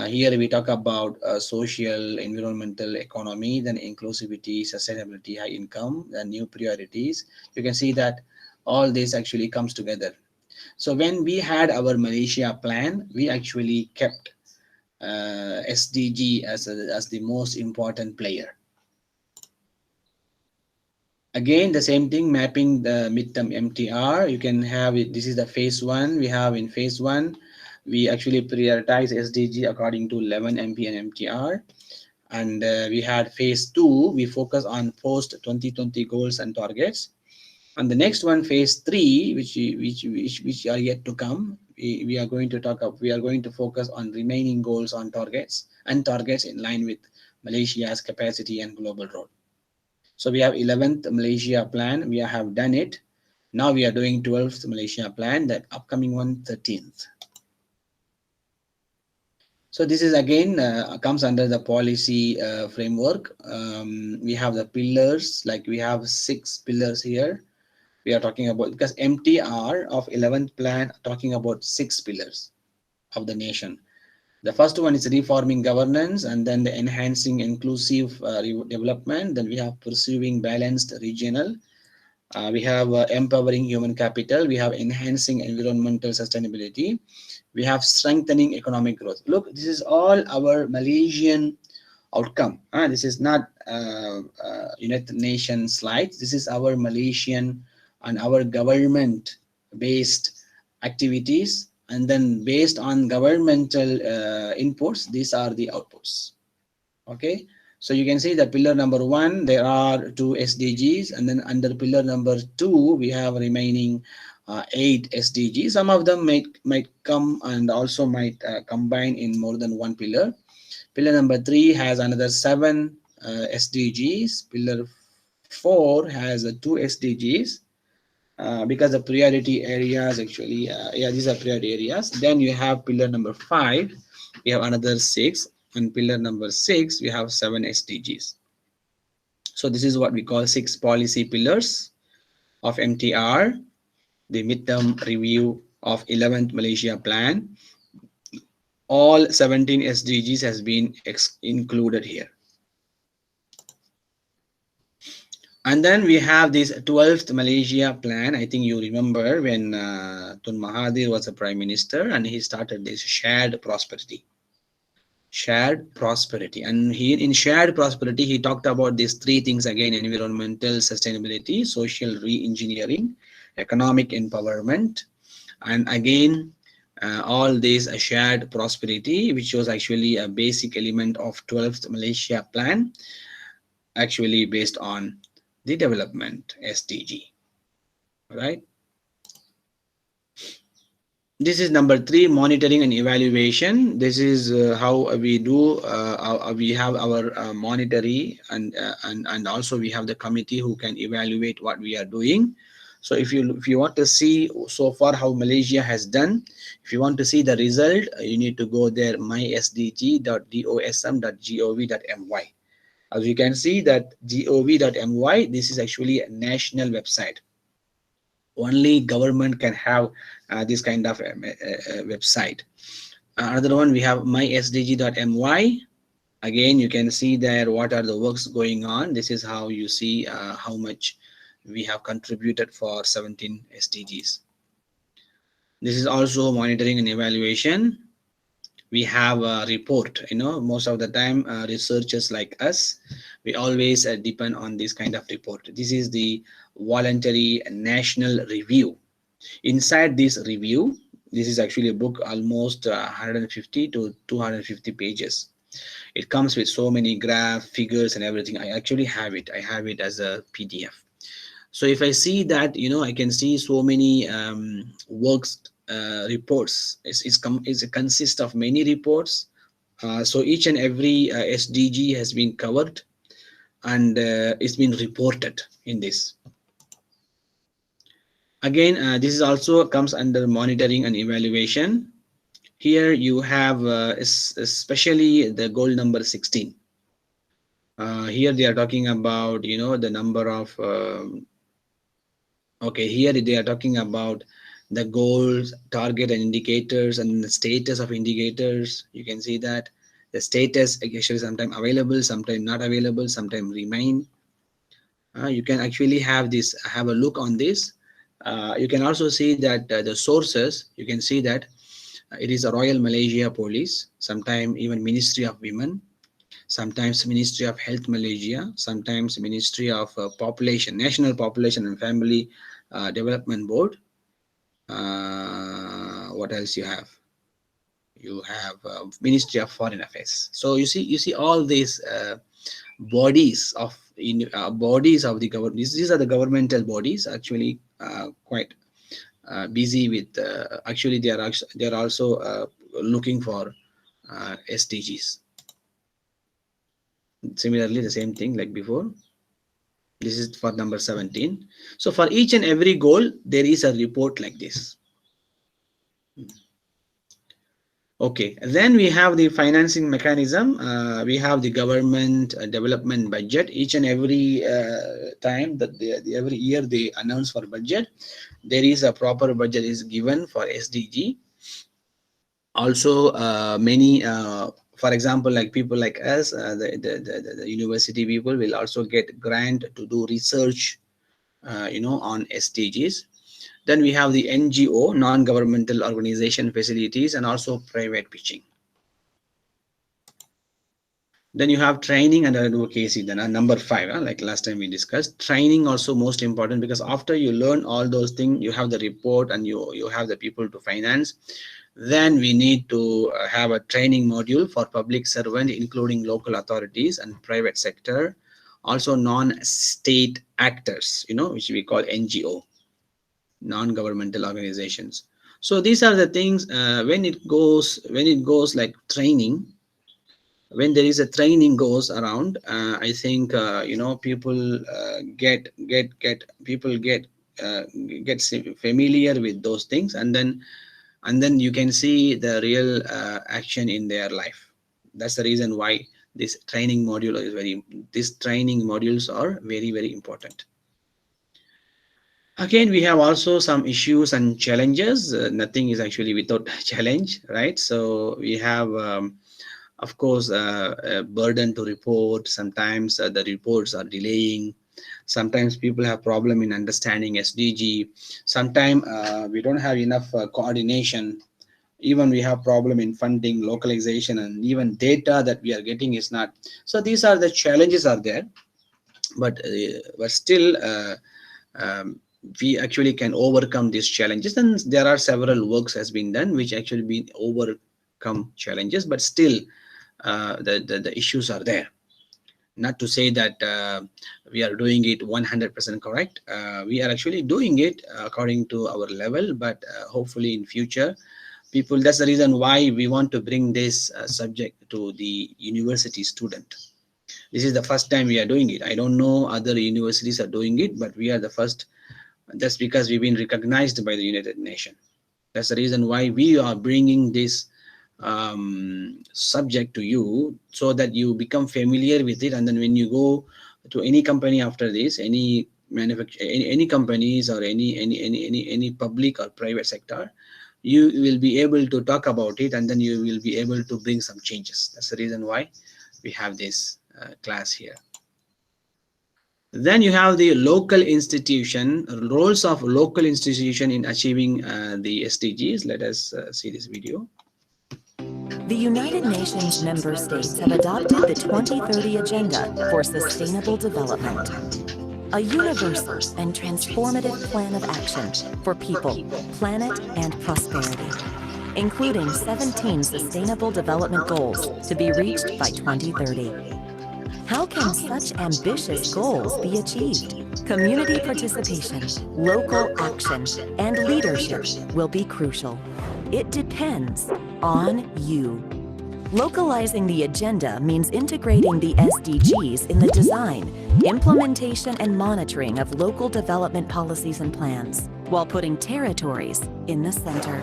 Here we talk about social, environmental, economy, then inclusivity, sustainability, high income, and new priorities. You can see that all this actually comes together. So when we had our Malaysia plan, we actually kept SDG as the most important player. Again, the same thing, mapping the midterm MTR. You can have it. This is the phase 1. We have in phase 1, we actually prioritize SDG according to 11 MP and MTR. And we had phase 2. We focus on post 2020 goals and targets. And the next one, phase 3, which are yet to come, we are going to focus on remaining goals on targets in line with Malaysia's capacity and global role. So we have 11th Malaysia plan, we have done it. Now we are doing 12th Malaysia plan, that upcoming one, 13th. So this is again comes under the policy framework. We have the pillars, like we have 6 pillars here. We are talking about, because MTR of 11th plan talking about 6 pillars of the nation. The first one is reforming governance, and then the enhancing inclusive development. Then we have pursuing balanced regional. We have empowering human capital. We have enhancing environmental sustainability. We have strengthening economic growth. Look, this is all our Malaysian outcome. This is not United Nations slides. This is our Malaysian and our government-based activities. And then based on governmental inputs, these are the outputs. Okay, so you can see that pillar number 1, there are 2 SDGs, and then under pillar number 2, we have remaining 8 SDGs. Some of them might come and also might combine in more than one pillar. Pillar number 3 has another 7 SDGs. Pillar 4 has 2 SDGs. Because the priority areas actually, these are priority areas. Then you have pillar number 5, we have another 6, and pillar number 6, we have 7 SDGs. So this is what we call 6 policy pillars of MTR, the midterm review of 11th Malaysia plan. All 17 SDGs has been included here. And then we have this 12th Malaysia plan. I think you remember when Tun Mahathir was the prime minister and he started this shared prosperity. And he, in shared prosperity, he talked about these three things again: environmental sustainability, social re-engineering, economic empowerment. And again, all this shared prosperity, which was actually a basic element of 12th Malaysia plan, actually based on the development SDG, right? This is number three, monitoring and evaluation. This is how we do. We have our monetary, and also we have the committee who can evaluate what we are doing. So if you want to see so far how Malaysia has done, if you want to see the result, you need to go there, mysdg.dosm.gov.my. As you can see that gov.my, this is actually a national website. Only government can have this kind of website. Another one, we have mysdg.my. Again, you can see there what are the works going on. This is how you see how much we have contributed for 17 SDGs. This is also monitoring and evaluation. We have a report. Most of the time researchers like us, we always depend on this kind of report. This is the voluntary national review. Inside this review, this is actually a book, almost 150 to 250 pages. It comes with so many graphs, figures and everything. I actually have it. I have it as a PDF. So if I see that, I can see so many works, reports. It consists of many reports. So each and every SDG has been covered, and it's been reported in this. Again, this is also comes under monitoring and evaluation. Here you have especially the goal number 16. Here they are talking about, the number of okay, here they are talking about the goals, target and indicators, and the status of indicators. You can see that the status actually sometimes available, sometimes not available, sometimes remain. You can actually have a look on this. You can also see that the sources, you can see that it is a Royal Malaysia Police, sometimes even Ministry of Women, sometimes Ministry of Health Malaysia, sometimes Ministry of Population, National Population and Family Development Board. What else you have? You have Ministry of Foreign Affairs. So you see all these bodies of the government. These are the governmental bodies, actually quite busy with. Actually, they are also looking for SDGs. Similarly, the same thing like before. This is for number 17. So for each and every goal, there is a report like this. Okay, then we have the financing mechanism. We have the government development budget. Each and every time that every year they announce for budget, there is a proper budget is given for SDG. Also, many, for example, like people like us, the university people will also get grant to do research, on SDGs. Then we have the NGO, non-governmental organization facilities, and also private pitching. Then you have training and advocacy. Then number 5, like last time we discussed, training also most important, because after you learn all those things, you have the report and you have the people to finance. Then we need to have a training module for public servant, including local authorities and private sector, also non-state actors, which we call NGO, non-governmental organizations. So these are the things when it goes like training. When there is a training goes around, I think people get familiar with those things, and then you can see the real action in their life. That's the reason why this training module is these training modules are very, very important. Again, we have also some issues and challenges. Nothing is actually without challenge, right? So we have of course a burden to report. Sometimes the reports are delaying. Sometimes people have problem in understanding SDG. Sometimes we don't have enough coordination. Even we have problem in funding, localization, and even data that we are getting is not. So these are the challenges are there, but still we actually can overcome these challenges, and there are several works has been done which actually been overcome challenges, but still the issues are there. Not to say that we are doing it 100% correct. We are actually doing it according to our level, but hopefully in future people, that's the reason why we want to bring this subject to the university student. This is the first time we are doing it. I don't know other universities are doing it, but we are the first. That's because we've been recognized by the United Nations. That's the reason why we are bringing this subject to you, so that you become familiar with it, and then when you go to any company after this, any manufacturer, any companies, or any public or private sector, you will be able to talk about it, and then you will be able to bring some changes. That's the reason why we have this class here. Then you have the local institution, roles of local institution in achieving the SDGs. Let us see this video. The United Nations member states have adopted the 2030 Agenda for Sustainable Development, a universal and transformative plan of action for people, planet, and prosperity, including 17 Sustainable Development Goals to be reached by 2030. How can such ambitious goals be achieved? Community participation, local action, and leadership will be crucial. It depends on you. Localizing the agenda means integrating the SDGs in the design, implementation, and monitoring of local development policies and plans, while putting territories in the center.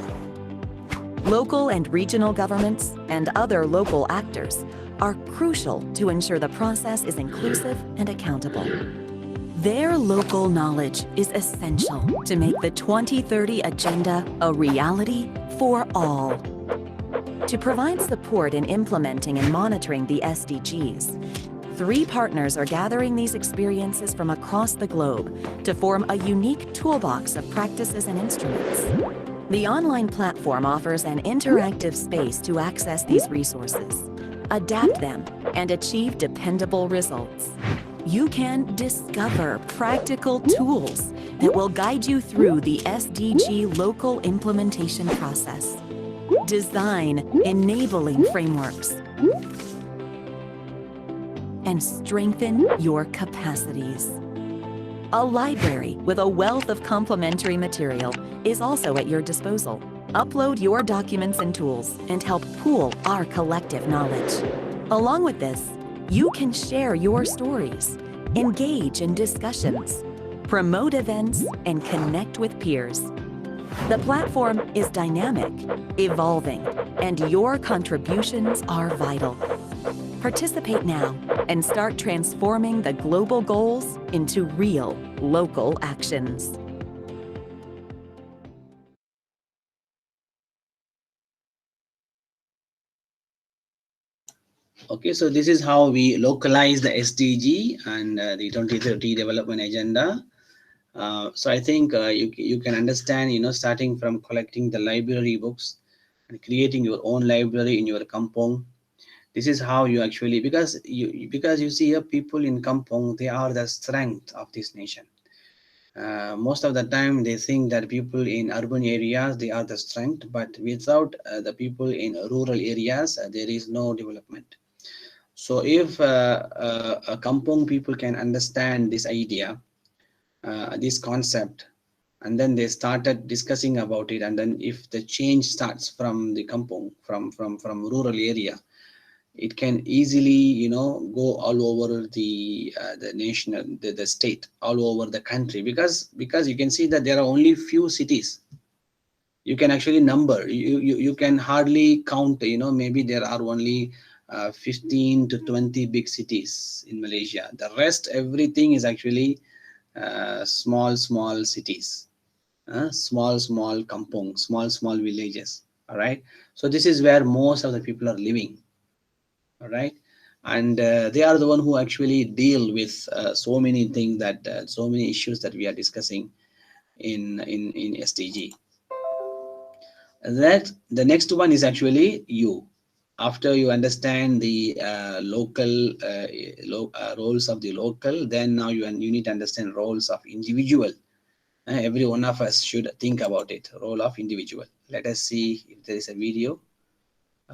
Local and regional governments and other local actors are crucial to ensure the process is inclusive and accountable. Their local knowledge is essential to make the 2030 Agenda a reality for all. To provide support in implementing and monitoring the SDGs, 3 partners are gathering these experiences from across the globe to form a unique toolbox of practices and instruments. The online platform offers an interactive space to access these resources, adapt them, and achieve dependable results. You can discover practical tools that will guide you through the SDG local implementation process. Design enabling frameworks and strengthen your capacities. A library with a wealth of complementary material is also at your disposal. Upload your documents and tools and help pool our collective knowledge. Along with this, you can share your stories, engage in discussions, promote events, and connect with peers. The platform is dynamic, evolving, and your contributions are vital. Participate now and start transforming the global goals into real local actions. Okay, so this is how we localize the SDG and the 2030 development agenda. So I think you can understand, starting from collecting the library books and creating your own library in your kampong. This is how you actually, because you see here, people in kampong, they are the strength of this nation. Most of the time they think that people in urban areas, they are the strength, but without the people in rural areas, there is no development. So if a kampong people can understand this idea, this concept, and then they started discussing about it, and then if the change starts from the kampong, from rural area, it can easily go all over the nation, the state, all over the country, because you can see that there are only few cities you can actually number. You can hardly count, maybe there are only 15 to 20 big cities in Malaysia. The rest, everything is actually small cities, small kampong, small villages. All right, so this is where most of the people are living. All right, and they are the one who actually deal with so many things that so many issues that we are discussing in SDG. That the next one is actually you. After you understand the roles of the local, then now you need to understand roles of individual. Every one of us should think about it, role of individual. Let us see if there is a video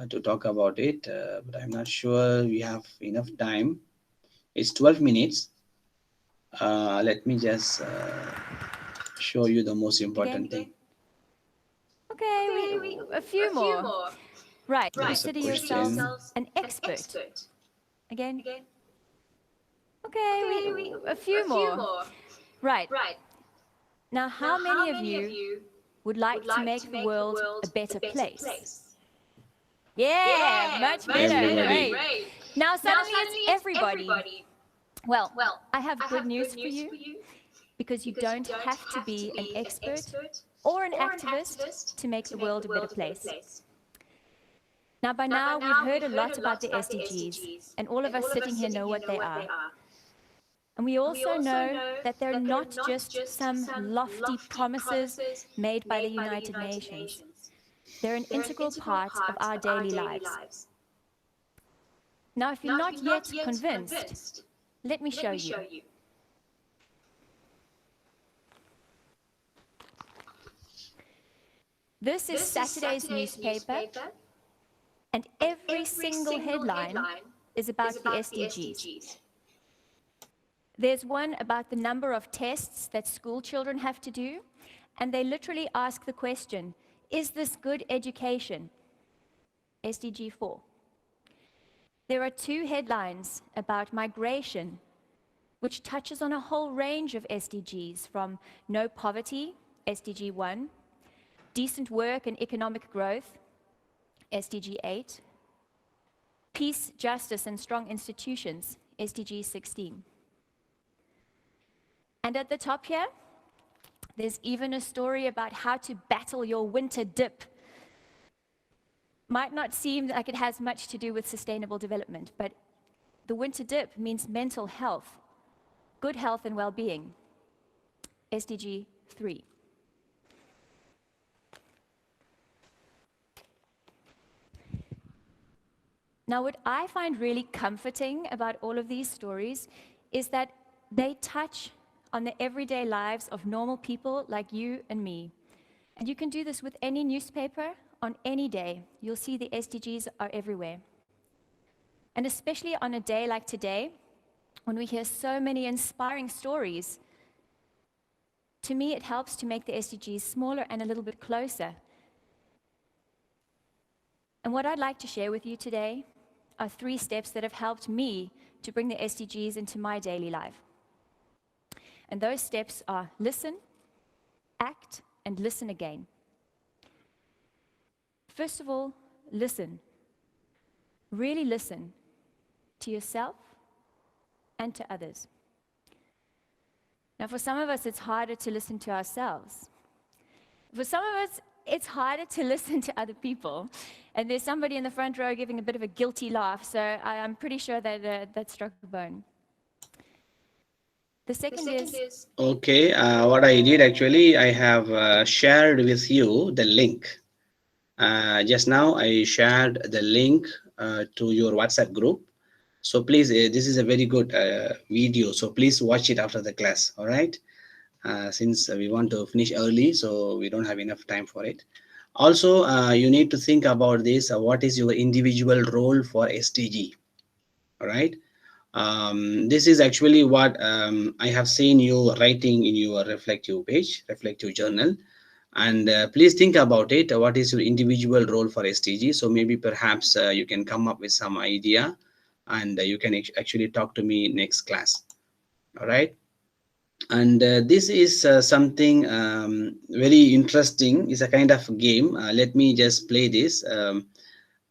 to talk about it, but I'm not sure we have enough time. It's 12 minutes. Let me just show you the most important thing. Okay, a few more. Right, There is a consider question. yourself an expert. Again. Okay, a few more. Right. Now, how many of you would like to make the world a better place? Yeah, much better. Everybody. Great. Now, suddenly it's everybody. Well, I have good news for you, because you don't have to be an expert or an activist to make the world a better place. Now, by now, we've heard a lot about the SDGs, and all of us sitting here know what they are. And we also know that they're not just some lofty promises made by the United Nations. They're an integral part of our daily lives. Now, if you're not yet convinced, let me show you. This is Saturday's newspaper, and every single headline is about the SDGs. There's one about the number of tests that school children have to do, and they literally ask the question, is this good education? SDG 4. There are two headlines about migration, which touches on a whole range of SDGs, from no poverty, SDG 1, decent work and economic growth, SDG 8, peace, justice, and strong institutions, SDG 16. And at the top here, there's even a story about how to battle your winter dip. Might not seem like it has much to do with sustainable development, but the winter dip means mental health, good health and well-being, SDG 3. Now, what I find really comforting about all of these stories is that they touch on the everyday lives of normal people like you and me. And you can do this with any newspaper on any day. You'll see the SDGs are everywhere. And especially on a day like today, when we hear so many inspiring stories, to me it helps to make the SDGs smaller and a little bit closer. And what I'd like to share with you today are 3 steps that have helped me to bring the SDGs into my daily life. And those steps are listen, act, and listen again. First of all, listen. Really listen to yourself and to others. Now, for some of us, it's harder to listen to ourselves. For some of us, it's harder to listen to other people. And there's somebody in the front row giving a bit of a guilty laugh, so I'm pretty sure that that struck a bone. The second is... Okay, what I did actually, I have shared with you the link. Just now, I shared the link to your WhatsApp group. So please, this is a very good video. So please watch it after the class, all right? Since we want to finish early, so we don't have enough time for it. Also, you need to think about this. What is your individual role for SDG? All right. This is actually what I have seen you writing in your reflective page, reflective journal. And please think about it. What is your individual role for SDG? So maybe perhaps you can come up with some idea, and you can actually talk to me next class. All right. And this is something very interesting. It's a kind of game. Let me just play this.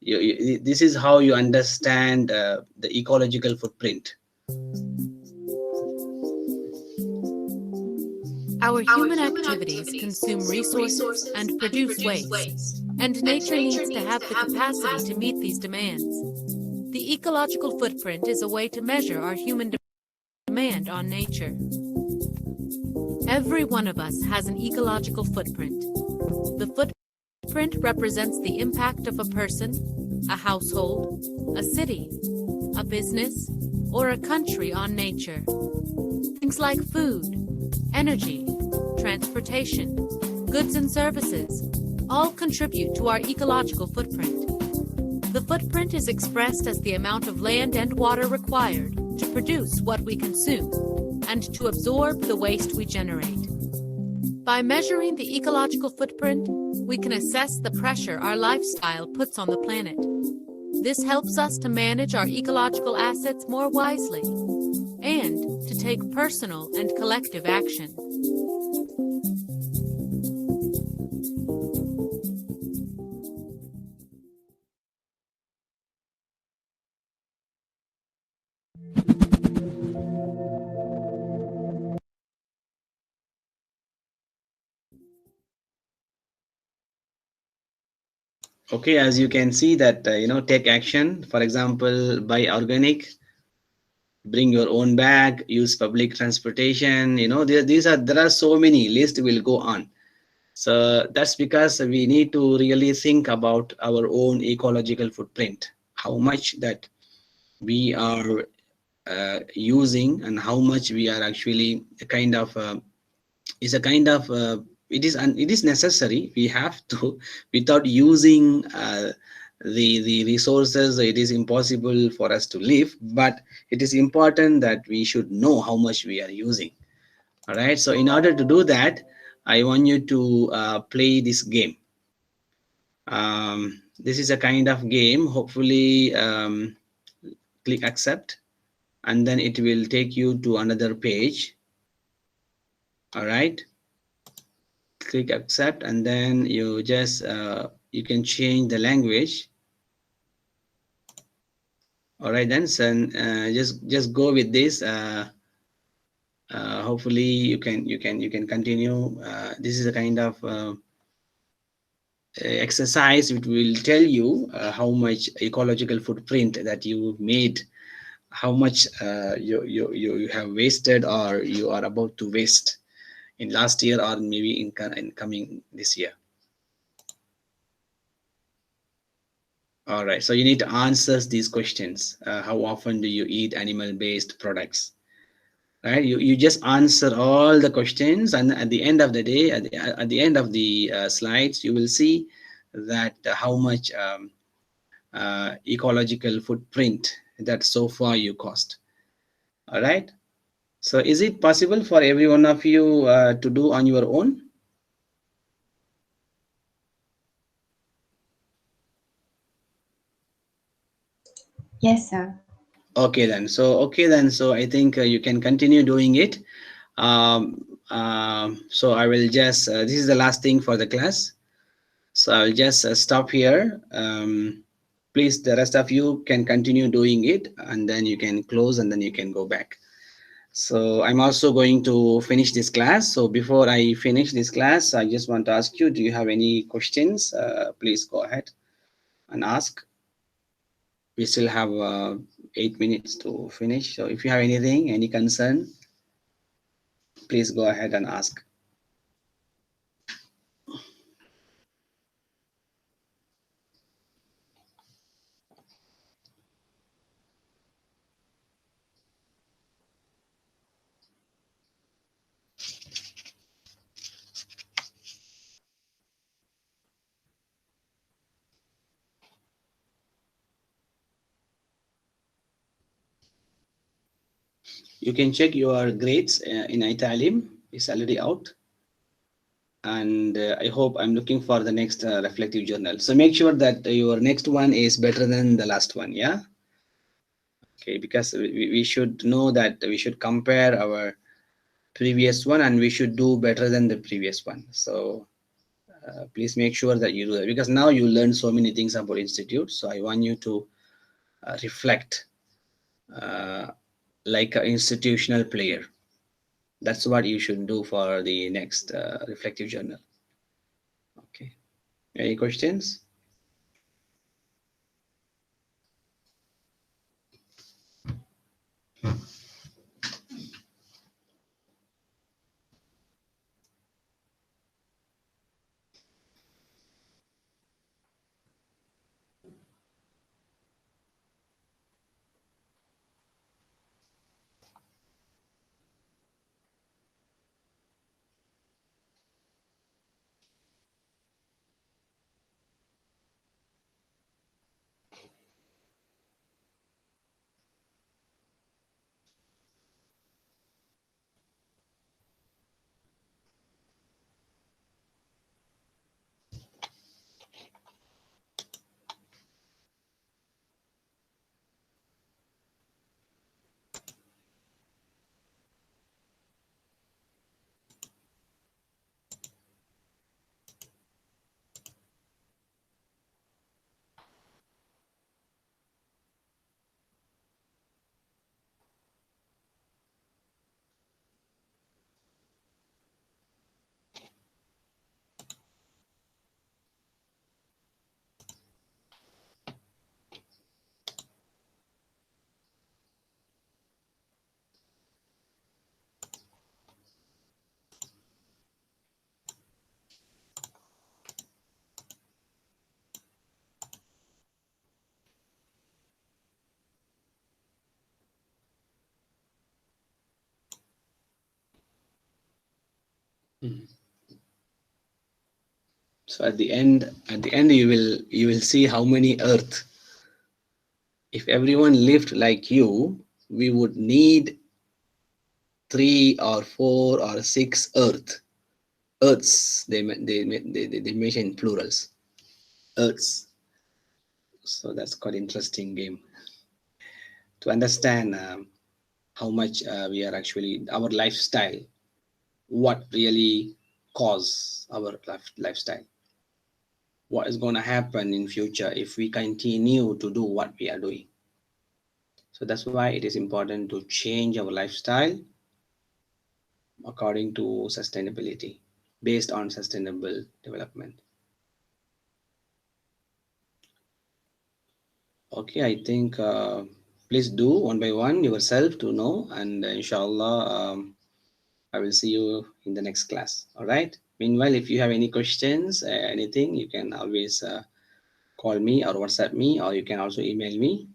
This is how you understand the ecological footprint. Our human activities consume resources and produce waste, and nature needs to have the capacity to meet these demands. The ecological footprint is a way to measure our human demand on nature. Every one of us has an ecological footprint. The footprint represents the impact of a person, a household, a city, a business, or a country on nature. Things like food, energy, transportation, goods and services all contribute to our ecological footprint. The footprint is expressed as the amount of land and water required to produce what we consume and to absorb the waste we generate. By measuring the ecological footprint, we can assess the pressure our lifestyle puts on the planet. This helps us to manage our ecological assets more wisely and to take personal and collective action. Okay, as you can see that, take action. For example, buy organic, bring your own bag, use public transportation. There are so many lists will go on. So that's because we need to really think about our own ecological footprint, how much that we are using and how much we are actually it is necessary. We have to, without using the resources, it is impossible for us to live. But it is important that we should know how much we are using. All right. So in order to do that, I want you to play this game. This is a kind of game. Hopefully, click accept, and then it will take you to another page. All right. Click accept, and then you just you can change the language. All right, then so just go with this. Hopefully you can continue. This is a kind of exercise which will tell you how much ecological footprint that you made, how much you have wasted or you are about to waste in last year or maybe in coming this year. All right, so you need to answer these questions. How often do you eat animal-based products? Right, you just answer all the questions, and at the end of the day, at the end of the slides, you will see that how much ecological footprint that so far you cost. All right, so is it possible for every one of you to do on your own? Yes, sir. Okay then, so I think you can continue doing it. So I will just this is the last thing for the class, so I'll just stop here. Please, the rest of you can continue doing it, and then you can close and then you can go back. So I'm also going to finish this class. So before I finish this class, I just want to ask you, do you have any questions? Please go ahead and ask. We still have 8 minutes to finish. So if you have anything, any concern, please go ahead and ask. You can check your grades in IIUM. It's already out. And I hope I'm looking for the next reflective journal. So make sure that your next one is better than the last one. Yeah. Okay, because we should know that we should compare our previous one and we should do better than the previous one. So please make sure that you do that, because now you learn so many things about institute. So I want you to reflect like an institutional player. That's what you should do for the next reflective journal. Okay. Any questions? So at the end you will see how many earth. If everyone lived like you, we would need 3 or 4 or 6 earths. They mention plurals, earths. So that's quite interesting game to understand how much we are actually our lifestyle, what really cause our lifestyle, what is going to happen in future if we continue to do what we are doing. So that's why it is important to change our lifestyle according to sustainability, based on sustainable development. Okay, I think please do one by one yourself to know, and inshallah I will see you in the next class. All right. Meanwhile, if you have any questions, anything, you can always call me or WhatsApp me, or you can also email me.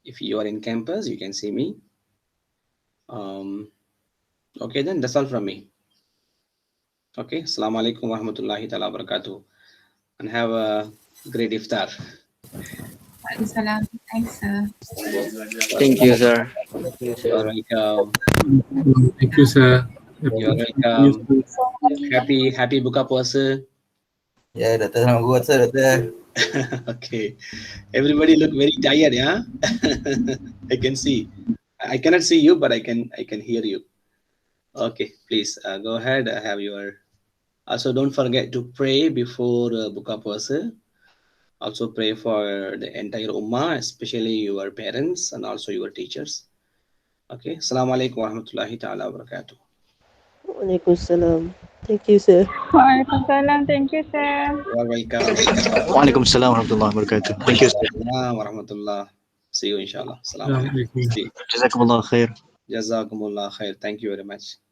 If you are in campus, you can see me. Okay, then that's all from me. Okay, Assalamu alaikum warahmatullahi ta'ala wabarakatuh, and have a great iftar. Salam. Thanks, sir. Thank you, sir. You're welcome. Thank you, sir. You're welcome. Happy buka puasa. Ya, Doktor selamat puasa, Doktor. Okay, everybody look very tired, yeah. I can see. I cannot see you, but I can hear you. Okay, please go ahead. Have your. Also, don't forget to pray before buka puasa. Also pray for the entire ummah, especially your parents and also your teachers. Okay, Assalamualaikum warahmatullahi ta'ala wabarakatuh. Waalaikumsalam. Thank you, sir. Waalaikumsalam. Thank you, sir. You are welcome. Waalaikumsalam warahmatullahi wabarakatuh. Thank you, sir. Warahmatullah. See you inshallah. Assalamualaikum. Jazakumullah khair. Jazakumullah khair. Thank you very much.